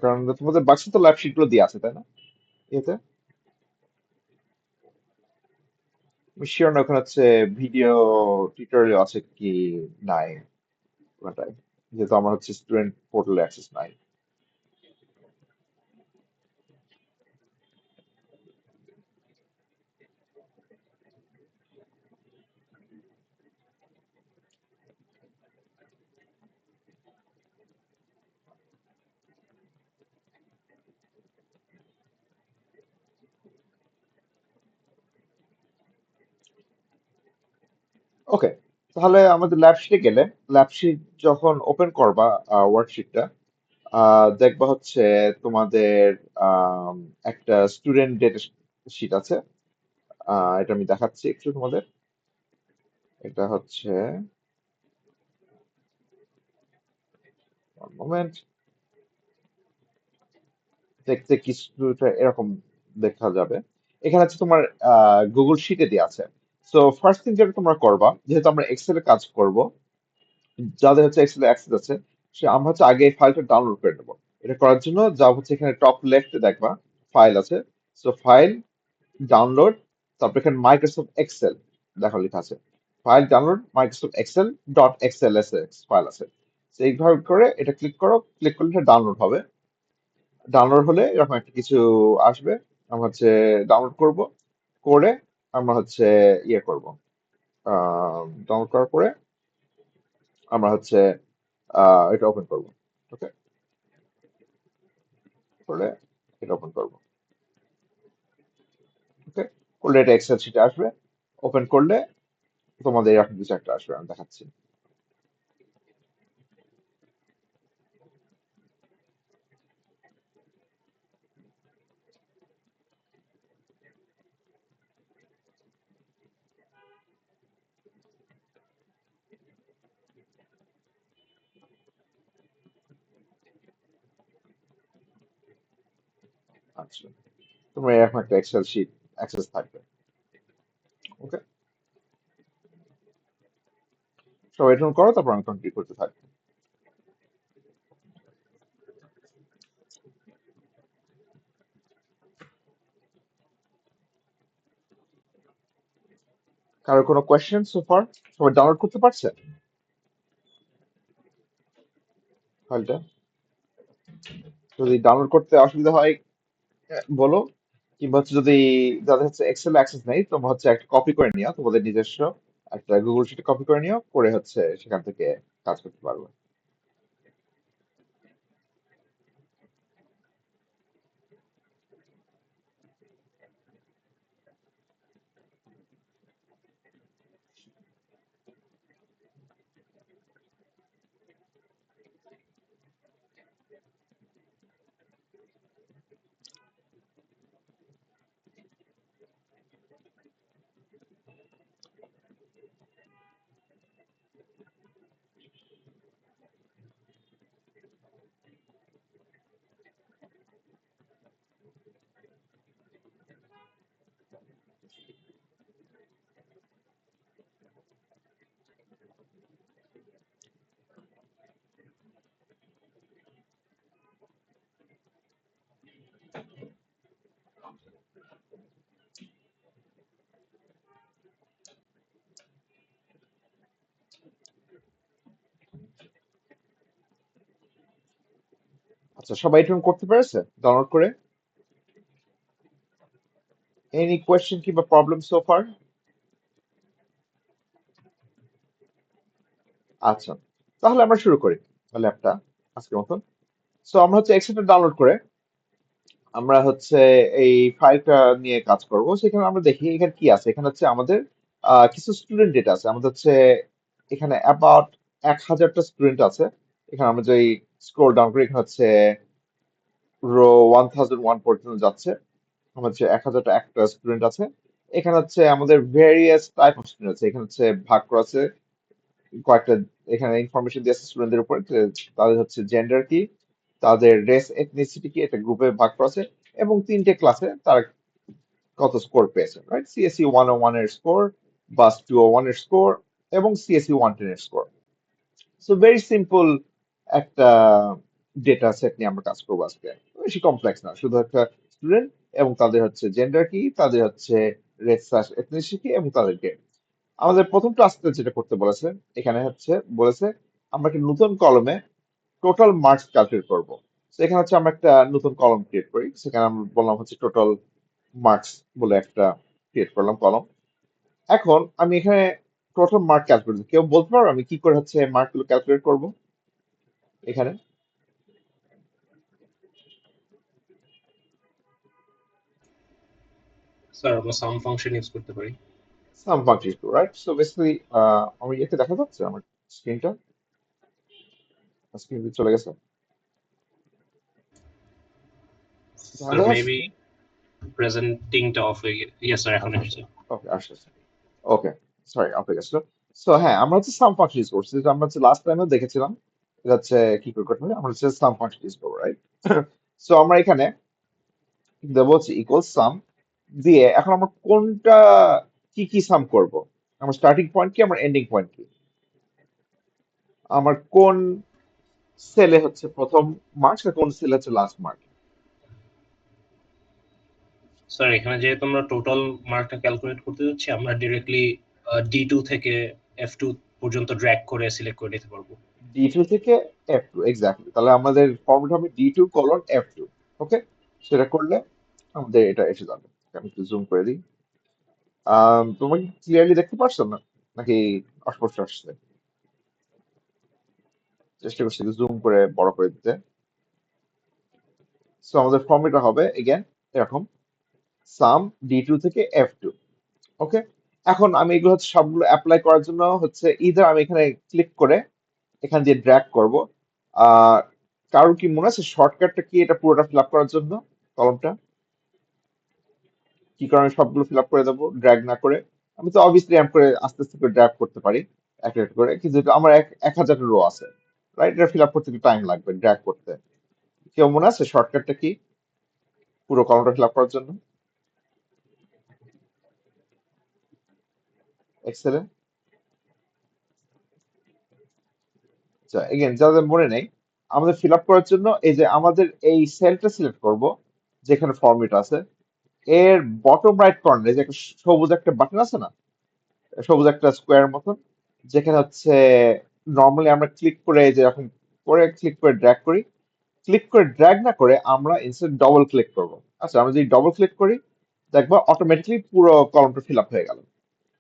কারণ তোমাদের বাক্সে তো ল্যাব শিট গুলো দিয়ে আছে, তাই না? এতে আমি শিওর না ওখানে হচ্ছে ভিডিও টিউটোরিয়াল আছে কি নাই ওটাই, যেহেতু আমার হচ্ছে স্টুডেন্ট পোর্টালে অ্যাক্সেস নাই। ওকে, তাহলে আমাদের ল্যাব শিটে গেলে, ল্যাব শিট যখন ওপেন করবা ওয়ার্কশিটটা, দেখবা হচ্ছে তোমাদের আম, একটা স্টুডেন্ট ডেটা শিট আছে। এটা আমি দেখাচ্ছি একটু তোমাদের। এটা হচ্ছে, মোমেন্ট, দেখতে কিছুটা এরকম দেখা যাবে। এখানে হচ্ছে তোমার গুগল শিটে দেওয়া আছে। সো ফার্স্ট থিং যেটা তোমরা করবা, যেহেতু আমরা এক্সেলে কাজ করব, যাদের হচ্ছে এক্সেলে অ্যাক্সেস আছে, সে আমরা হচ্ছে আগে এই ফাইলটা ডাউনলোড করে নেবো। এটা করার জন্য যা হচ্ছে এখানে টপ লেফটে দেখবা ফাইল আছে। সো ফাইল, ডাউনলোড, তারপর এখানে মাইক্রোসফট এক্সেল দেখো লেখা আছে। File download Microsoft Excel dot XLSX file আছে। তো এইভাবে করে এটা ক্লিক করো, ক্লিক করলে এটা ডাউনলোড হবে। ডাউনলোড হলে এরকম একটা কিছু আসবে। আমরা হচ্ছে ডাউনলোড করব, করে আমরা হচ্ছে ইয়ে করব, ডাউনলোড করার পরে আমরা হচ্ছে এটা ওপেন করব। ওকে, করলে এটা ওপেন করব। ওকে, করলে এটা এক্সেল শিটে আসবে। ওপেন করলে তোমাদের এরকম কিছু একটা আসবে, আমি দেখাচ্ছি। আচ্ছা, তোমার এরকম একটা এক্সেল শিট অ্যাক্সেস থাকবে। ওকে, সবাই এটা করো, তারপর আমি কন্টিনিউ করতে থাকবো। কারো কোনো কোয়েশ্চেন সো ফার? সবাই ডাউনলোড করতে পারছে ফাইলটা? যদি ডাউনলোড করতে অসুবিধা হয় বলো। কিংবা হচ্ছে যদি যাদের হচ্ছে এক্সেল অ্যাক্সেস নেই, তোমরা হচ্ছে একটা কপি করে নিও, তোমাদের নিজস্ব একটা গুগল শিটে কপি করে নিও, করে হচ্ছে সেখান থেকে কাজ করতে পারবে। আচ্ছা, সবাই এটা করতে পেরেছে ডাউনলোড করে? এনি কোয়েশ্চেন কিংবা প্রবলেম সো ফার? আচ্ছা, তাহলে আমরা শুরু করি ল্যাবটা আজকের মতন। সো আমরা হচ্ছে এক্সেলটা ডাউনলোড করে আমরা হচ্ছে এই ফাইলটা নিয়ে কাজ করব। সেখানে আমরা দেখি এখানে কি আছে। এখানে হচ্ছে আমাদের কিছু স্টুডেন্ট ডেটা আছে। আমাদের হচ্ছে এখানে অ্যাবাউট 1000টা স্টুডেন্ট আছে। এখানে আমরা যদি স্ক্রোল ডাউন করি, এখানে হচ্ছে রো 1001 পর্যন্ত যাচ্ছে। আমার হচ্ছে 1000টা একটা স্টুডেন্ট আছে। এখানে হচ্ছে আমাদের ভেরিয়াস টাইপ অফ স্টুডেন্ট আছে। এখানে হচ্ছে ভাগ করা আছে কয়েকটা। এখানে ইনফরমেশন দিয়ে আছে স্টুডেন্টদের উপর যে তাদের হচ্ছে জেন্ডার কি, তাদের রেস এথনিসিটি কি, এটা গ্রুপে ভাগ করা আছে। এবং তিনটে ক্লাসে তারা কত স্কোর পেয়েছে, রাইট? সিএসসি 101 এর স্কোর, বাস 201 এর স্কোর, এবং সিএসসি 110 এর স্কোর। সো ভেরি সিম্পল একটা ডেটা সেট নিয়ে আমরা কাজ করবো আজকে। বেশি কমপ্লেক্স না, শুধু একটা স্টুডেন্ট এবং তাদের হচ্ছে জেন্ডার কি, তাদের হচ্ছে রেস এথনিসিটি কি, এবং তাদেরকে আমাদের প্রথম ক্লাসে যেটা করতে বলেছে, এখানে হচ্ছে বলেছে আমরা একটা নতুন কলমে টোটাল মার্কস ক্যালকুলেট করবো। তো এখানে হচ্ছে আমরা একটা নতুন কলম ক্রিয়েট করি, সেখানে আমরা বললাম হচ্ছে টোটাল মার্কস বলে একটা ক্রিয়েট করলাম কলম। এখন আমি এখানে টোটাল মার্ক ক্যালকুলেট, কেউ বলতে পারো আমি কি করে হচ্ছে মার্ক গুলো ক্যালকুলেট করবো এখানে? স্যার আমরা সাম ফাংশন ইউজ করতে পারি। সাম ফাংশন, রাইট? সো বেসিক্যালি আমি এতে দেখা যাচ্ছে আমার স্ক্রিনটা, স্ক্রিন চলে গেছে, দেখা স্যার যাচ্ছে? মেবি প্রেজেন্টিংটা অফ হয়ে গেছে। ইয়েস স্যার, এখন আচ্ছা আচ্ছা, এসেছে। ওকে আসছে। ওকে, সরি আপনি গেছিল। সো হ্যাঁ, আমরা হচ্ছে সাম ফাংশন ইউজ করছি, যেটা আমরা হচ্ছে লাস্ট টাইমেও দেখেছিলাম। এটা হচ্ছে কি করে করতে হবে, আমরা হচ্ছে সাম ফাংশন ইউজ করবো, রাইট? সো আমরা এখানে দেবো হচ্ছে ইকুয়াল সাম দিয়ে, এখন আমরা কোনটা কি কি সাম করব, আমার স্টার্টিং পয়েন্ট কি, আমার এন্ডিং পয়েন্ট কি, আমার কোন সেলে হচ্ছে প্রথম মার্কস আর কোন সেলে হচ্ছে লাস্ট মার্ক। স্যার এখানে যেহেতু আমরা টোটাল মার্কটা ক্যালকুলেট করতে যাচ্ছি, আমরা ডিরেক্টলি D2 থেকে F2 পর্যন্ত ড্র্যাগ করে সিলেক্ট করে নিতে পারবো। D2 থেকে F2, এক্স্যাক্টলি, তাহলে আমাদের ফর্মুলা হবে D2:F2। ওকে, সেটা করলে আমাদের এটা এসে যাবে। আমি একটু জুম করে দিই। তুমি ক্লিয়ারলি দেখতে পারছো না, নাকি অস্পষ্ট আসছে? চেষ্টা করছি জুম করে বড় করে দিতে। সো আমাদের ফর্মুলাটা হবে এগেন এরকম, সাম D2 থেকে F2। ওকে, এখন আমি এগুলো হচ্ছে সবগুলো অ্যাপ্লাই করার জন্য হচ্ছে ইদার আমি এখানে ক্লিক করে এখান দিয়ে ড্র্যাগ করব। আর কারোর কি মনে আছে শর্টকাটটা কি এটা পুরোটা ফিল আপ করার জন্য, কলমটা কি কারণে সবগুলো ফিল আপ করে দেবো ড্র্যাগ না করে? আমি তো অবভিয়াসলি এম করে আস্তে আস্তে করে ড্র্যাগ করতে পারি একটা একটা করে, কিন্তু এটা আমার 1,000 রো আছে, রাইট? এটা ফিল আপ করতে একটু টাইম লাগবে ড্র্যাগ করতে। কেউ মনে আছে শর্টকাটটা কি পুরো কলমটা ফিল আপ করার জন্য এক্সেলে? আচ্ছা, এগেন যাদের মনে নেই, আমাদের ফিল আপ করার জন্য এই যে আমাদের এই সেলটা সিলেক্ট করব যেখানে ফর্মেট আছে, এর বটম রাইট কর্নারে যে একটা সবুজ একটা বাটন আছে না, সবুজ একটা স্কোয়ার মতন, যেখানে হচ্ছে নর্মালি আমরা ক্লিক করে এই যে এরকম করে ক্লিক করে ড্র্যাগ করি, ক্লিক করে ড্র্যাগ না করে আমরা ইনস্টেড ডবল ক্লিক করব। আচ্ছা, আমরা যদি ডবল ক্লিক করি দেখবো অটোমেটিকলি পুরো কলমটা ফিল আপ হয়ে গেল।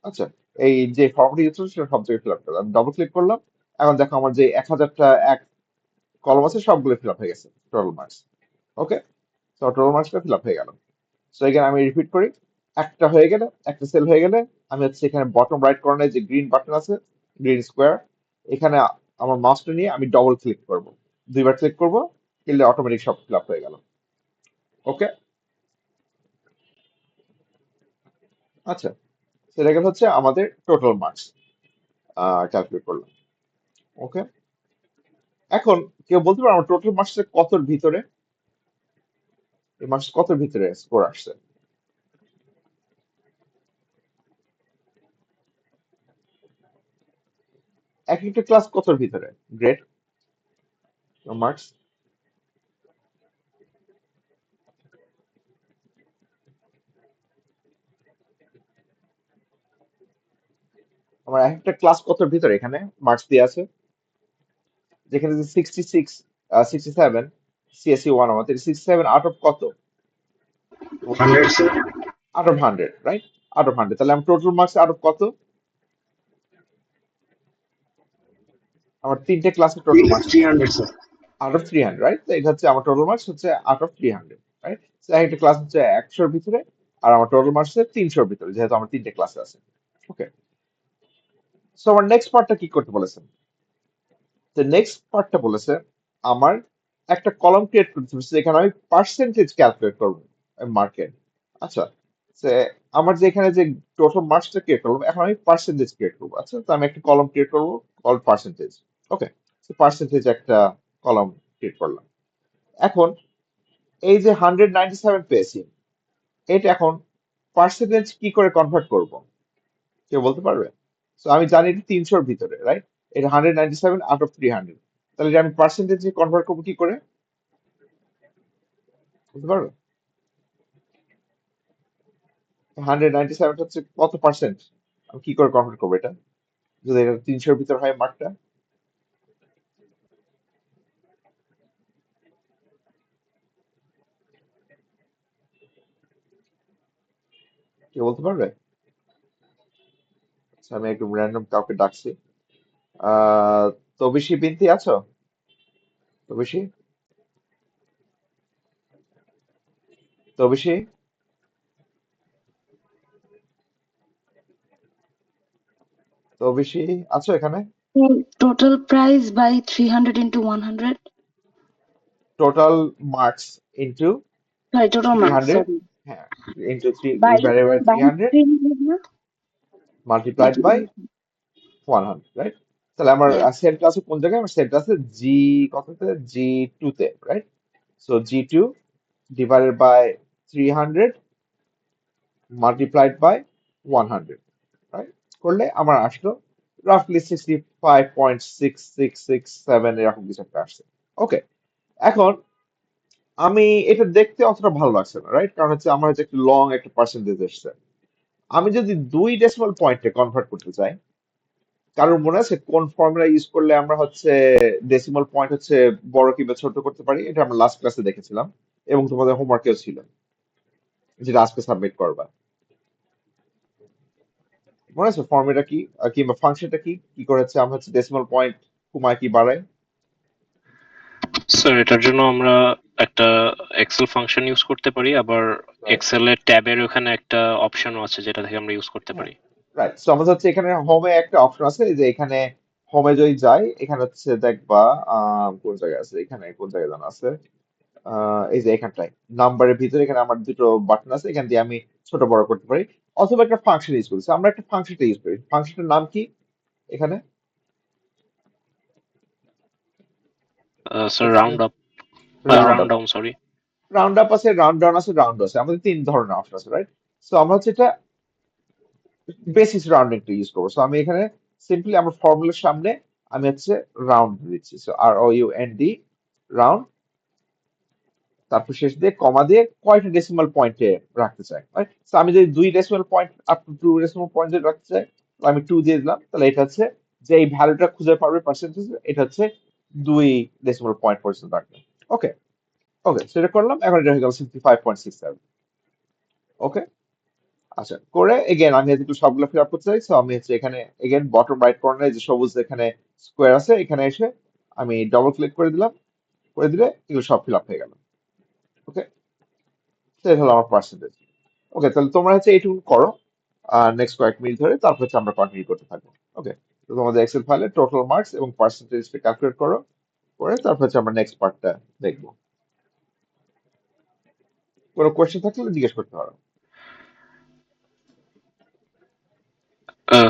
আচ্ছা, এই যে ফর্মটা ইউজ করছি সেটা সব জায়গায় ফিল আপ করলাম, ডবল ক্লিক করলাম, এখন দেখো আমার যে 1,000টা এক কলম আছে সবগুলো ফিল আপ হয়ে গেছে টোটাল মার্কস। ওকে, তো টোটাল মার্কসটা ফিল আপ হয়ে গেল। সো এখানে আমি রিপিট করি, একটা হয়ে গেলে, একটা সেল হয়ে গেলে আমি হচ্ছে এখানে বটম রাইট কর্নারে যে গ্রিন বাটন আছে, গ্রিন স্কোয়ার, এখানে আমার মাউসটা নিয়ে আমি ডবল ক্লিক করব, দুইবার ক্লিক করব, করলে অটোমেটিক সব ফিল আপ হয়ে গেল। ওকে, আচ্ছা, সেটা গেল হচ্ছে আমাদের টোটাল মার্কস ক্যালকুলেট করলাম। ওকে, এখন কেউ বলতে পারো আমার টোটাল মার্কস কতর ভিতরে, এই মার্কস কতর ভিতরে স্কোর আসছে? এক একটা ক্লাস কতর ভিতরে গ্রেড মার্কস? আমার এক একটা ক্লাস কতর ভিতরে এখানে মার্কস দিয়ে আছে, যেখানে যে 66, 67, CSE 1 আমাদের 67 আউট অফ কত, বলতে পারো? 100 sir. Out of 100, right? Out of 100, তাহলে আমার টোটাল মার্কস আউট অফ কত? আমার তিনটে ক্লাসের টোটাল মার্কস হচ্ছে 300 স্যার। Out of 300, right? তো এটা হচ্ছে আমার টোটাল মার্কস হচ্ছে আউট অফ 300, রাইট? একটা ক্লাস হচ্ছে 100-র ভিতরে, আর আমার টোটাল মার্কস হচ্ছে 300-র ভিতরে, যেহেতু আমার তিনটে ক্লাসে আছে। ওকে, সো আমার নেক্সট পার্টটা কি করতে বলেছেন? তো নেক্সট পার্টটা বলেছে আমার একটা কলাম ক্রিয়েট করতে হবে যেখানে আমি পার্সেন্টেজ ক্যালকুলেট করবো মার্কের। আচ্ছা, সে আমার যে এখানে যে টোটাল মার্কসটা ক্রিয়েট করবো, এখন আমি পার্সেন্টেজ ক্রিয়েট করবো। আচ্ছা, তো আমি একটা কলাম ক্রিয়েট করবো কল পার্সেন্টেজ। ওকে, পার্সেন্টেজ একটা কলাম ক্রিয়েট করলাম। এখন এই যে 197 পেয়েছি, এটা এখন পার্সেন্টেজ কি করে কনভার্ট করব, কেউ বলতে পারবে? তো আমি জানি এটা 300-র ভিতরে, রাইট? এটা 197 আউট অফ 300, তাহলে এটা আমি পার্সেন্টেজে কনভার্ট করবো কি করে বুঝতে পারবে? 197 হচ্ছে কত পার্সেন্ট? আমি কি করে কনভার্ট করবো এটা যদি এটা 300-এর ভিতর হয় মার্কটা? কেউ বলতে পারবে? আচ্ছা, আমি একদম র্যান্ডম কাউকে ডাকছি। আহ তবিশি বিনতি আছো? তবিশি, তবিশি, তবিশি আছো এখানে? Total price by 300 into 100. Total marks into Sorry, total marks. 300, Sorry. হ্যাঁ, into 3 By divided by by 300 300 na? Multiplied by Multiplication. 100, right? তাহলে আমার Yeah. সেলটা আছে কোন জায়গায়? আমার সেলটা আছে জি কততে? G2 তে, right? So G2 divided by 300 multiplied by 100, right? করলে আমার আসলো রাফলি 65.6667 এরকম কিছু একটা আসছে। ওকে, এখন আমি এটা দেখতে অতটা ভালো লাগছে না, রাইট? কারণ হচ্ছে আমার হচ্ছে একটা লং একটা পার্সেন্টেজ এসছে। আমি যদি 2 ডেসিমাল পয়েন্টে কনভার্ট করতে চাই, কারোর মনে আছে কোন ফর্মুলা ইউজ করলে আমরা হচ্ছে ডেসিমাল পয়েন্ট হচ্ছে বড় কিংবা ছোট করতে পারি? এটা আমরা লাস্ট ক্লাসে দেখেছিলাম এবং তোমাদের হোমওয়ার্কেও ছিল, যেটা আজকে সাবমিট করবা। মনে আছে ফর্মুলাটা কি কিংবা ফাংশনটা কি কি করে হচ্ছে আমরা হচ্ছে ডেসিমাল পয়েন্ট কমায় কি বাড়ায়? স্যার এটার জন্য আমরা একটা এক্সেল ফাংশন ইউজ করতে পারি, আবার রাইট, এক্সেল এর ট্যাবের ওখানে একটা অপশনও আছে যেটা থেকে আমরা ইউজ করতে হ্যাঁ, পারি। রাইট। সো আমাদের হচ্ছে এখানে হোমে একটা অপশন আছে, এই যে এখানে হোমে যদি যাই এখানে হচ্ছে দেখবা কোন জায়গায় আছে, এখানে কোন জায়গায় জানা আছে, এই যে এখানটায় নাম্বারের ভিতরে এখানে আমার দুটো বাটন আছে, এখান দিয়ে আমি ছোট বড় করতে পারি অথবা একটা ফাংশন ইউজ করি। So, আমরা একটা ফাংশনটা ইউজ করি, ফাংশনটার নাম কি এখানে? Sir round up, round round up. Down, sorry. Round up আছে, রাউন্ড ডাউন আছে, রাউন্ড আছে, আমাদের 3 ধরনের অপশন আছে, রাইট? সো আমরা হচ্ছে এটা বেসিস রাউন্ডিংটা ইউজ করবো। সো আমি এখানে সিম্পলি আমার ফর্মুলার সামনে আমি হচ্ছে রাউন্ড দিচ্ছি, সো ROUND, রাউন্ড, তারপর শেষ দিয়ে কমা দিয়ে কয়টা ডেসিমাল পয়েন্টে রাখতে চাই, right? So আমি যদি 2 decimal point up to 2 decimal পয়েন্টে রাখতে চাই, তাহলে আমি 2 দিয়ে দিলাম, তাহলে এটা হচ্ছে যে এই ভ্যালুটা খুঁজে পারবে পার্সেন্টেজ, এটা হচ্ছে 2 ডেসিমাল পয়েন্ট পর্যন্ত রাখবে। ওকে, ওকে, সেটা করলাম, এখন এটা হয়ে গেল 65.67। ওকে, আচ্ছা, করে এগেন আমি একটু সবগুলো ফিল আপ করতে চাই, সো আমি হচ্ছে এখানে এগেন বটম রাইট কর্নারে যে সবুজ এখানে স্কোয়ার আছে এখানে এসে আমি ডবল ক্লিক করে দিলাম, করে দিলে এগুলো সব ফিল আপ হয়ে গেল। ওকে, সেটা হলো আমার পার্সেন্টেজ। ওকে, তাহলে তোমরা হচ্ছে এইটুকু করো নেক্সট কয়েক মিনিট ধরে, তারপর হচ্ছে আমরা কন্টিনিউ করতে থাকবো। ওকে, তো তোমাদের এক্সেল ফাইলে টোটাল মার্কস এবং পার্সেন্টেজটা ক্যালকুলেট করো, করে তারপর হচ্ছে আমরা নেক্সট পার্টটা দেখবো। কোনো কোয়েশ্চেন থাকলে জিজ্ঞেস করতে পারো।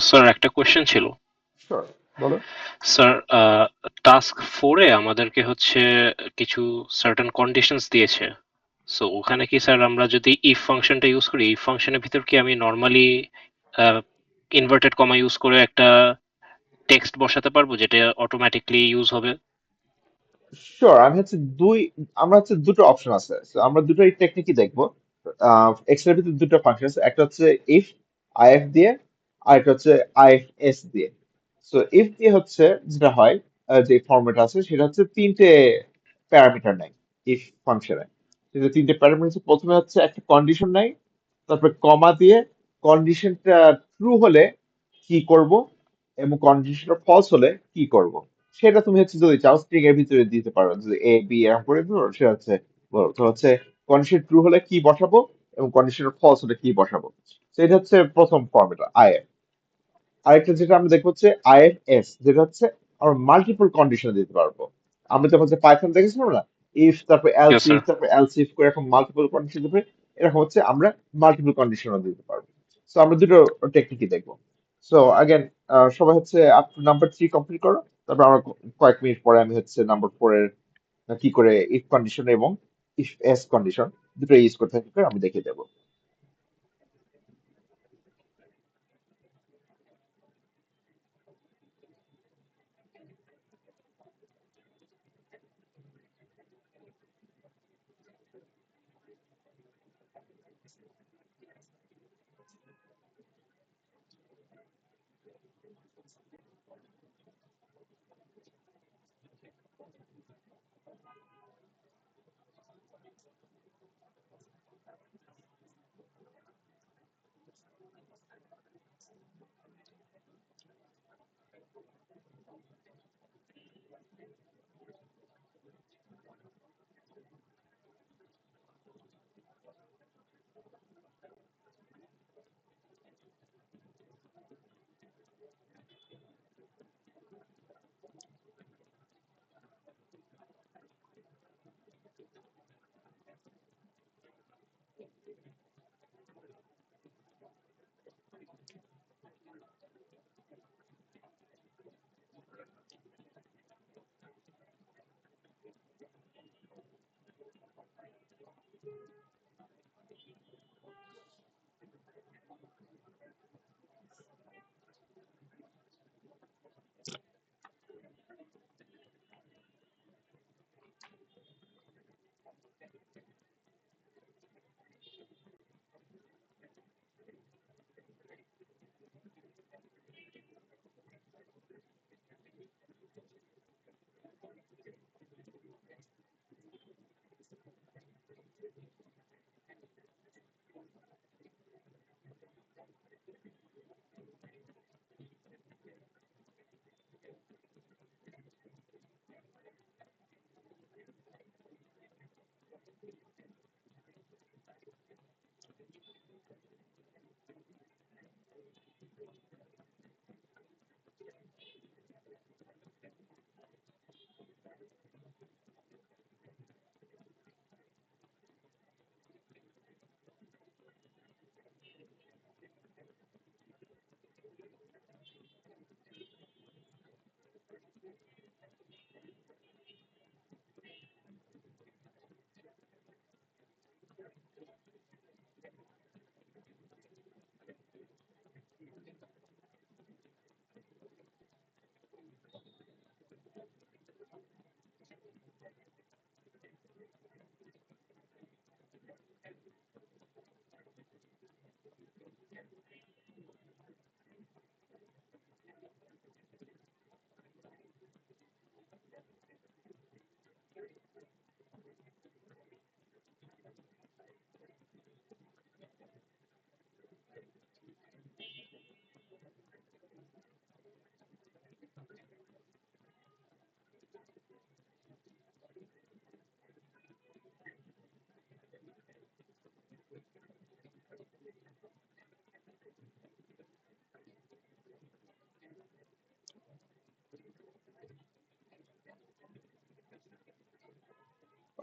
স্যার একটা কোয়েশ্চেন ছিল। শিওর, বলো। স্যার টাস্ক 4-এ আমাদেরকে হচ্ছে কিছু সার্টেন কন্ডিশনস দিয়েছে। সো ওখানে কি স্যার আমরা যদি ইফ ফাংশনটা ইউজ করি, ইফ ফাংশনের ভিতর কি আমি নর্মালি ইনভার্টেড কমা ইউজ করে একটা টেক্সট বসাতে পারবো যেটা অটোমেটিকলি ইউজ হবে? শিওর, আমি হচ্ছে আমরা হচ্ছে দুটো অপশন আছে। So, আমরা দুটো টেকনিকই দেখবো। এক্সেলের ভিতরে দুটো ফাংশন আছে, একটা হচ্ছে ইফ আইএফ দিয়ে, আর একটা হচ্ছে আইএফএস দিয়ে। সো ইফ দিয়ে হচ্ছে যেটা হয়, যে ফরম্যাট আছে সেটা হচ্ছে 3টে প্যারামিটার নেয় ইফ ফাংশনে। সেটা 3টে প্যারামিটার হচ্ছে, প্রথমে হচ্ছে একটা কন্ডিশন নেয়, তারপরে কমা দিয়ে কন্ডিশনটা ট্রু হলে কি করব এবং কন্ডিশনটা ফলস হলে কি করব, সেটা তুমি হচ্ছে যদি চাও স্ট্রিং এর ভিতরে দিতে পারো, যদি এ বি এরকম করে দিও, সেটা হচ্ছে বলো তো হচ্ছে কন্ডিশন ট্রু হলে কি বসাবো এবং কন্ডিশন ফলস হলে কি বসাবো। তো এটা হচ্ছে প্রথম ফর্মুলা আইএফ। আরেকটা যেটা আমরা দেখবো হচ্ছে আইএফএস, যেটা হচ্ছে আমরা মাল্টিপল কন্ডিশন দিতে পারবো। আমরা যখন হচ্ছে পাইথন দেখেছিলাম না, ইফ তারপর এলস ইয়েস স্যার। ইফ তারপর এলস ইফ করে এরকম মাল্টিপল কন্ডিশন দিতে, এরকম হচ্ছে আমরা মাল্টিপল কন্ডিশনও দিতে পারবো। সো আমরা দুটো টেকনিকই দেখবো। সো আগেন, সবাই হচ্ছে আপ টু নাম্বার 3 কমপ্লিট করো, তারপর আমরা কয়েক মিনিট পরে আমি হচ্ছে নাম্বার 4 এর কি করে ইফ কন্ডিশন এবং ইফ এস কন্ডিশন দুটো ইউজ করতে থাকি আমি দেখিয়ে দেবো।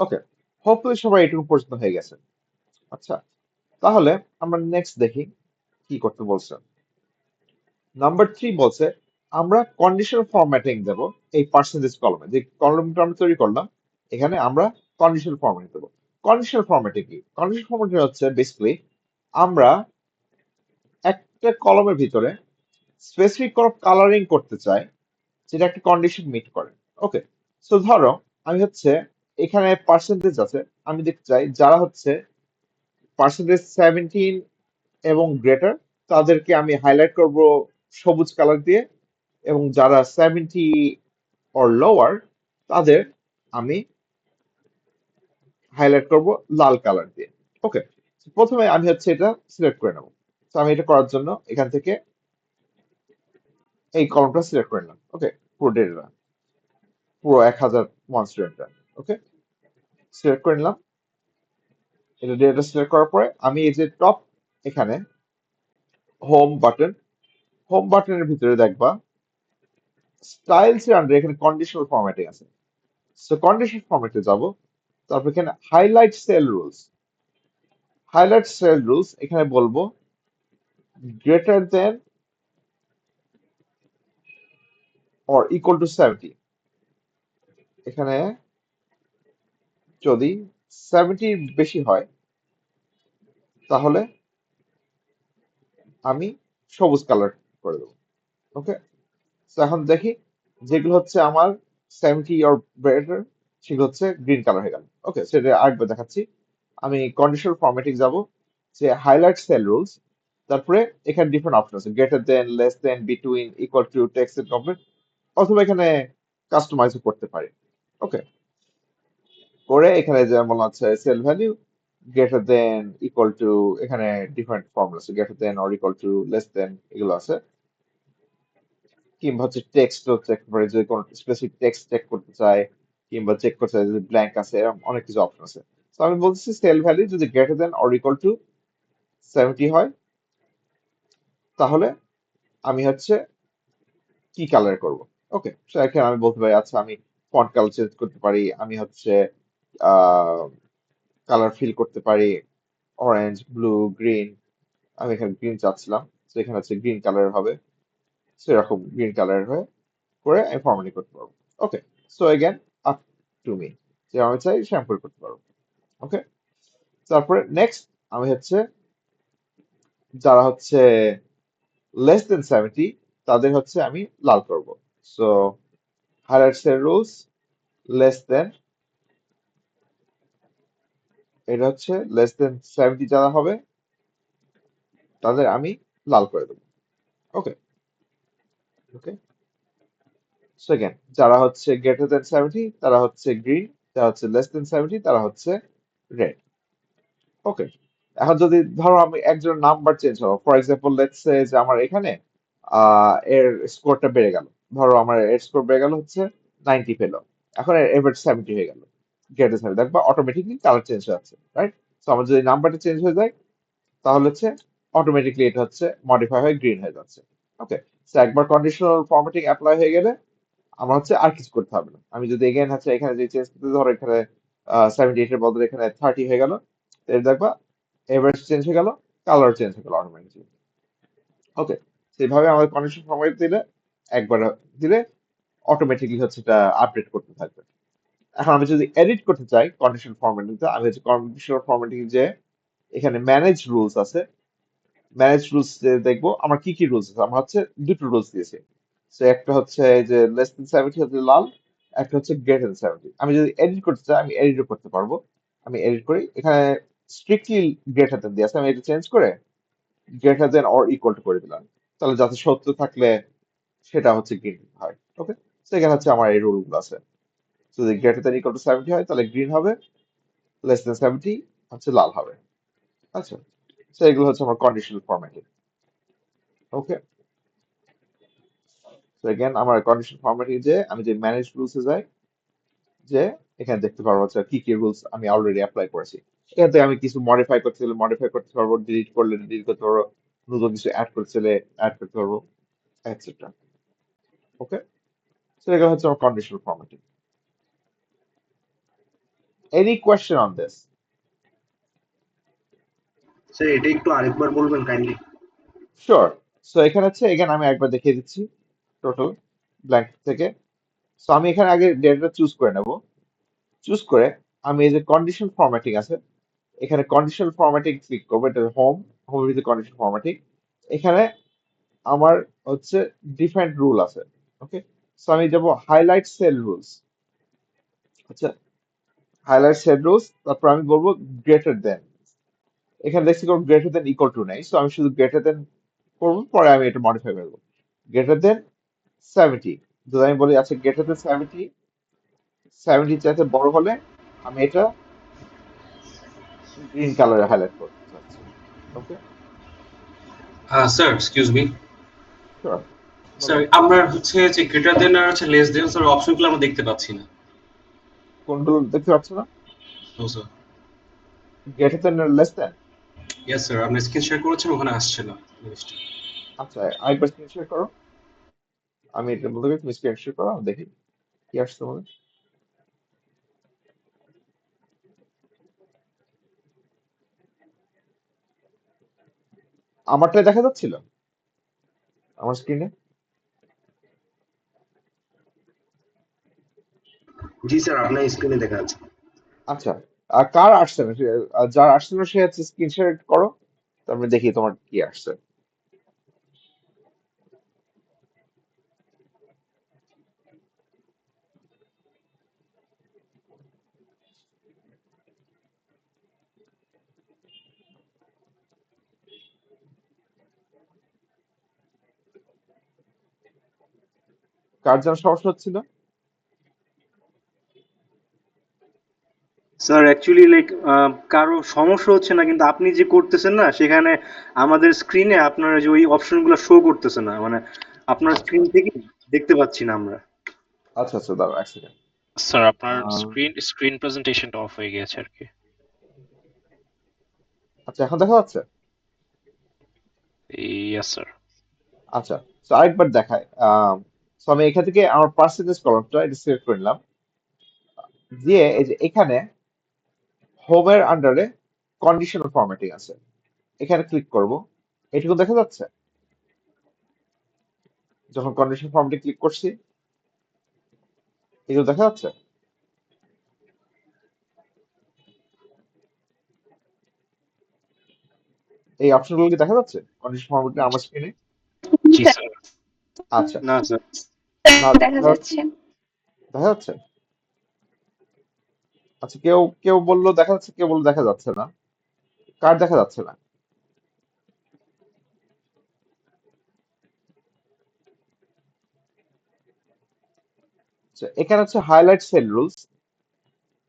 ওকে, হোপফুলি সবাই এটুকু পর্যন্ত হয়ে গেছে। আচ্ছা, তাহলে আমরা নেক্সট দেখি কি করতে বলছে। নাম্বার 3 বলছে আমরা কন্ডিশনাল ফরম্যাটিং দেব এই পার্সেন্টেজ কলমে, যে কলমটা আমরা তৈরি করলাম এখানে আমরা কন্ডিশনাল ফরম্যাটিং দেবো। কন্ডিশনাল ফরম্যাটিং কি? কন্ডিশনাল ফরম্যাটিং হচ্ছে বেসিক্যালি আমরা একটা কলমের ভিতরে স্পেসিফিক কোনো কালারিং করতে চাই যেটা একটা কন্ডিশন মিট করে। ওকে, সো ধরো আমি হচ্ছে এখানে পার্সেন্টেজ আছে, আমি দেখতে চাই যারা হচ্ছে পার্সেন্টেজ 17 এবং গ্রেটার তাদেরকে আমি হাইলাইট করব সবুজ কালার দিয়ে, এবং যারা 70 অর লোয়ার তাদের আমি হাইলাইট করব লাল কালার দিয়ে। ওকে, প্রথমে আমি হচ্ছে এটা সিলেক্ট করে নেব। তো আমি এটা করার জন্য এখান থেকে এই কলমটা সিলেক্ট করে নিলাম। ওকে, পুরো ডেটা, পুরো 1000 ওয়ান স্টুডেন্টটা। ওকে, সিলেক্ট করে নিলাম। এটা ডেটা সিলেক্ট করার পরে আমি এই যে টপ এখানে হোম বাটন, হোম বাটনের ভিতরে দেখবা স্টাইলস এর আন্ডারে এখানে কন্ডিশনাল ফরম্যাটিং আছে। সো কন্ডিশনাল ফরম্যাটে যাব, তারপর এখানে highlight sell rules, highlight sell rules এখানে বলবো greater than or equal to 70। এখানে যদি 70 বেশি হয় তাহলে আমি সবুজ কালার করে দেবো। ওকে, তো এখন দেখি যেগুলো হচ্ছে আমার 70 অর বেটার সেগুলো হচ্ছে গ্রিন কালার হয়ে গেল। ওকে, সেটা আরেকবার দেখাচ্ছি। আমি কন্ডিশনাল ফরম্যাটিং যাব, যে হাইলাইট সেল রুলস, তারপরে এখানে ডিফারেন্ট অপশন আছে, greater than, less then, between, equal to, text complete, অথবা এখানে কাস্টমাইজও করতে পারি। ওকে, করে এখানে যেমন আছে sale value greater than, equal to, এখানে ডিফারেন্ট ফর্মুলা আছে, greater than or equal to, less than, এগুলো আছে। কিংবা হচ্ছে টেক্সটও চেক করে, যদি কোনো স্পেসিফিক টেক্সট চেক করতে চাই, কিংবা চেক করতে চাই যদি ব্ল্যাঙ্ক আছে, এরকম অনেক কিছু অপশন আছে। তো আমি বলতেছি সেল ভ্যালু যদি greater than or equal to 70 হয়, তাহলে আমি হচ্ছে কি কালার করব। ওকে, এখানে আমি বলতে পারি আচ্ছা আমি ফন্ট কালার চেঞ্জ করতে পারি, আমি হচ্ছে আহ কালার ফিল করতে পারি, অরেঞ্জ, ব্লু, গ্রিন। আমি এখানে গ্রিন চাচ্ছিলাম, তো এখানে হচ্ছে গ্রিন কালার হবে, সেরকম গ্রিন কালার হয়ে করে আমি ফর্মালিং করতে পারবো। Okay, so again up to me, যে আমি চাই শ্যাম্পু করতে পারবো। ওকে, তারপরে নেক্সট আমি হচ্ছে যারা হচ্ছে লেস দেন 70, তাদের হচ্ছে আমি লাল করব। সো হাইলাইটস এর রুলস, লেস দেন, এটা হচ্ছে লেস দেন 70 যারা হবে তাদের আমি লাল করে দেবো। ওকে, ওকে, সো এগেন যারা হচ্ছে গ্রেটার দেন 70 তারা হচ্ছে গ্রিন, যারা হচ্ছে লেস দেন 70 তারা হচ্ছে রেড। ওকে, এখন যদি ধরো আমি একজন নাম্বার চেঞ্জ হবো, ফর এক্সাম্পল লেটস সে যে আমার এখানে এর স্কোরটা বেড়ে গেল, ধরো আমার এর স্কোর বেড়ে গেল হচ্ছে 90 পেলো, এখন এর এভারেজ 70 হয়ে গেল, গ্রেটার 70, দেখবা অটোমেটিকলি কালার চেঞ্জ হয়ে যাচ্ছে, রাইট? তো আমার যদি নাম্বারটা চেঞ্জ হয়ে যায় তাহলে হচ্ছে অটোমেটিকলি এটা হচ্ছে মডিফাই হয়ে গ্রিন হয়ে যাচ্ছে। ওকে, তো একবার কন্ডিশনাল ফরম্যাটিং অ্যাপ্লাই হয়ে গেলে আমার হচ্ছে আর কিছু করতে হবে না। আমি যদি এগেন হচ্ছে এখানে যে চেঞ্জ করতে, ধরো এখানে 78 এর বদলে এখানে 30 হয়ে গেল, তো এটা দেখবা এভারেজ চেঞ্জ হয়ে গেল, কালার চেঞ্জ হয়ে গেল অটোমেটিকলি। ওকে, সেইভাবে আমাদের কন্ডিশন ফরম্যাট দিলে, একবার দিলে অটোমেটিকলি হচ্ছে এটা আপডেট করতে থাকবে। এখন আমি যদি এডিট করতে চাই কন্ডিশন ফরম্যাটিংটা, আমি হচ্ছে কন্ডিশন ফরম্যাটিং যে এখানে ম্যানেজ রুলস আছে, ম্যানেজ রুলস দেখবো আমার কি কি রুলস আছে। আমরা হচ্ছে দুটো রুলস দিয়েছি, তো একটা হচ্ছে এই যে লেস দেন 70 হচ্ছে লাল, একটা হচ্ছে গ্রেটার দেন 70। আমি যদি এডিট করতে চাই আমি এডিটও করতে পারবো। আমি এডিট করি, এখানে স্ট্রিক্টলি গ্রেটার দেন দিয়ে আছে, আমি এটা চেঞ্জ করে greater than or equal to করে দিলাম, তাহলে যাতে সত্য থাকলে সেটা হচ্ছে গ্রিন হয়। ওকে, সেখানে হচ্ছে আমার এই রুল গুলো আছে, যদি গ্রেটার দেন ইকুয়াল টু 70 হয় তাহলে গ্রিন হবে, লেস দেন 70 হচ্ছে লাল হবে। আচ্ছা, তো এগুলো হচ্ছে আমার কন্ডিশনাল ফরম্যাটিং। ওকে, তো এগেন আমার কন্ডিশন ফরম্যাটিং যে আমি যে ম্যানেজ রুলস এ যাই, যে এখানে দেখতে পারবো হচ্ছে কি কি রুলস আমি অলরেডি অ্যাপ্লাই করেছি। এখান থেকে আমি কিছু মডিফাই করতে চাইলে মডিফাই করতে পারবো, ডিলিট করলে ডিলিট করতে পারবো, নতুন কিছু অ্যাড করতে চাইলে অ্যাড করতে পারবো, এটসেট্রা। ওকে, তো এগুলো হচ্ছে আমার conditional formatting. Any question on this? Sir এটা একটু আরেকবার বলবেন কাইন্ডলি। শিওর। সো এখানে হচ্ছে এখানে আমি একবার দেখিয়ে দিচ্ছি টোটাল ব্ল্যাঙ্ক থেকে। সো আমি এখানে আগে ডেটাটা চুজ করে নেব, চুজ করে আমি এই যে কন্ডিশন ফরম্যাটিং আছে, এখানে কন্ডিশনাল ফরম্যাটিং ক্লিক করবো, এটা হোম, হোমের ভিতরে কন্ডিশন ফরম্যাটিং। এখানে আমার হচ্ছে ডিফারেন্ট রুল আছে। ওকে, সো আমি যাবো হাইলাইট সেল রুলস। আচ্ছা, হাইলাইট সেল রুলস, তারপর আমি বলবো গ্রেটার দেন। এখানে দেখছি কোনো গ্রেটার দেন ইকুয়াল টু নাই, সো আমি শুধু গ্রেটার দেন করবো, পরে আমি এটা মডিফাই করবো। গ্রেটার দেন 70, যদি আমি বলি আচ্ছা গ্রেটার দেন 70, 70 চাইতে বড় হলে আমি এটা গ্রিন কালারে হাইলাইট করতে চাচ্ছি। ওকে, স্যার এক্সকিউজ মি শিওর, বলো। স্যার, আমরা হচ্ছে যে গ্রেটার দেন আর হচ্ছে লেস দেন স্যার অপশনগুলো আমরা দেখতে পাচ্ছি না। কোনগুলো দেখতে পাচ্ছ না? ও sir. Greater than less than? Yes sir, আপনি স্ক্রিন শেয়ার করেছেন, ওখানে আসছে না জিনিসটা। আচ্ছা, আরেকবার স্ক্রিন শেয়ার করো। আমি এটা বলতে পারি, তুমি স্ক্রিন শেয়ার করো, আমি দেখি কি আসছে তোমাদের। আমারটাই দেখা যাচ্ছিল আমার স্ক্রিনে? জি স্যার, আপনার স্ক্রিনে দেখা যাচ্ছে। আচ্ছা, আর কার আসছে না যার আসছে না সে হচ্ছে স্ক্রিন শেয়ার করো, তারপরে দেখি তোমার কি আসছে। কার যেন সমস্যা হচ্ছিল? স্যার অ্যাকচুয়ালি কারো সমস্যা হচ্ছে না, কিন্তু আপনি যে করতেছেন না সেখানে আমাদের স্ক্রিনে আপনার যে ওই অপশনগুলো শো করতেছে না, মানে আপনার স্ক্রিন থেকে দেখতে পাচ্ছি না আমরা। আচ্ছা আচ্ছা, দাঁড়াও এক সেকেন্ড। স্যার আপনার স্ক্রিন প্রেজেন্টেশনটা অফ হয়ে গিয়েছে আর কি। আচ্ছা, এখন দেখা যাচ্ছে? Yes sir. আচ্ছা, তো আরেকবার দেখায়। তো আমি এখান থেকে আমার পার্সেন্টেজ কলামটা এটা সিলেক্ট করে নিলাম, দিয়ে এই যে এখানে হোমের আন্ডারে কন্ডিশনাল ফরম্যাটিং আছে, এখানে ক্লিক করব। এটুকু দেখা যাচ্ছে? যখন কন্ডিশনাল ফরম্যাটিং ক্লিক করছি এগুলো দেখা যাচ্ছে? এই অপশনগুলো কি দেখা যাচ্ছে কন্ডিশনাল ফরম্যাটিং আমার স্ক্রিনে? জি স্যার। আচ্ছা, না স্যার। না দেখা যাচ্ছে। দেখা যাচ্ছে? আচ্ছা, কেউ কেউ বললো দেখা যাচ্ছে, কেউ বললো দেখা যাচ্ছে না। কার দেখা যাচ্ছে না? আচ্ছা, এখানে হচ্ছে হাইলাইট সেল রুলস,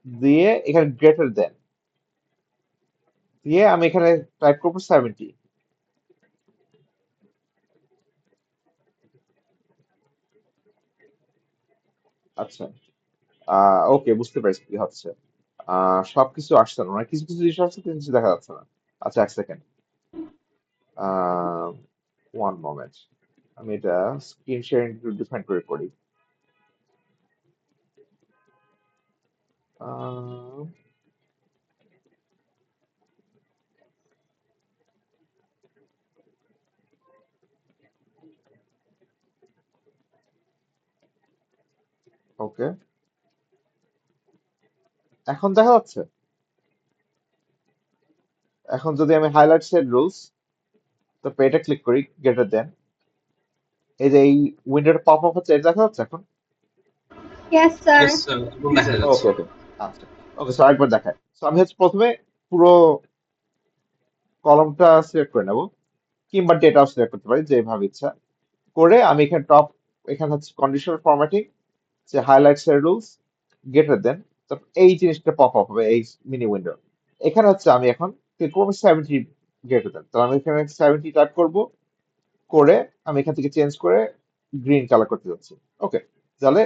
দিয়ে এখানে গ্রেটার দেন, দিয়ে আমি এখানে টাইপ করবো 70। আচ্ছা, ওকে, বুঝতে পারছি কি হচ্ছে। সবকিছু আসছে না, মানে কিছু কিছু জিনিস আসছে, কিছু কিছু দেখা যাচ্ছে না। আচ্ছা, এক সেকেন্ড, ওয়ান মোমেন্ট, আমি এটা স্ক্রিন শেয়ারিং একটু ডিফাইন করে করি। ওকে, এখন দেখা যাচ্ছে? এখন যদি আমি হাইলাইট সেট রুলস, তারপর এটা ক্লিক করি গ্রেটার দেন, এই যে এই উইন্ডোটা পপ আপ হচ্ছে, এটা দেখা যাচ্ছে এখন? Yes sir. ইয়েস স্যার, এখন দেখা যাচ্ছে। ওকে ওকে, আচ্ছা, ওকে, সো আরেকবার দেখায়। সো আমি হচ্ছে প্রথমে পুরো কলমটা সিলেক্ট করে নেব, কিংবা ডেটাও সিলেক্ট করতে পারি যেভাবে ইচ্ছা করে। আমি এখানে টপ, এখানে হচ্ছে কন্ডিশনাল ফরম্যাটিং, যে হাইলাইটস এর রুলস, গ্রেটার দেন, তারপর এই জিনিসটা পপ আপ হবে এই মিনি উইন্ডো। এখানে হচ্ছে আমি এখন ক্লিক করবো 70 গ্রেটার দেন, তাহলে আমি এখানে 70 টাইপ করব, করে আমি এখান থেকে চেঞ্জ করে গ্রিন কালার করতে যাচ্ছি। ওকে, তাহলে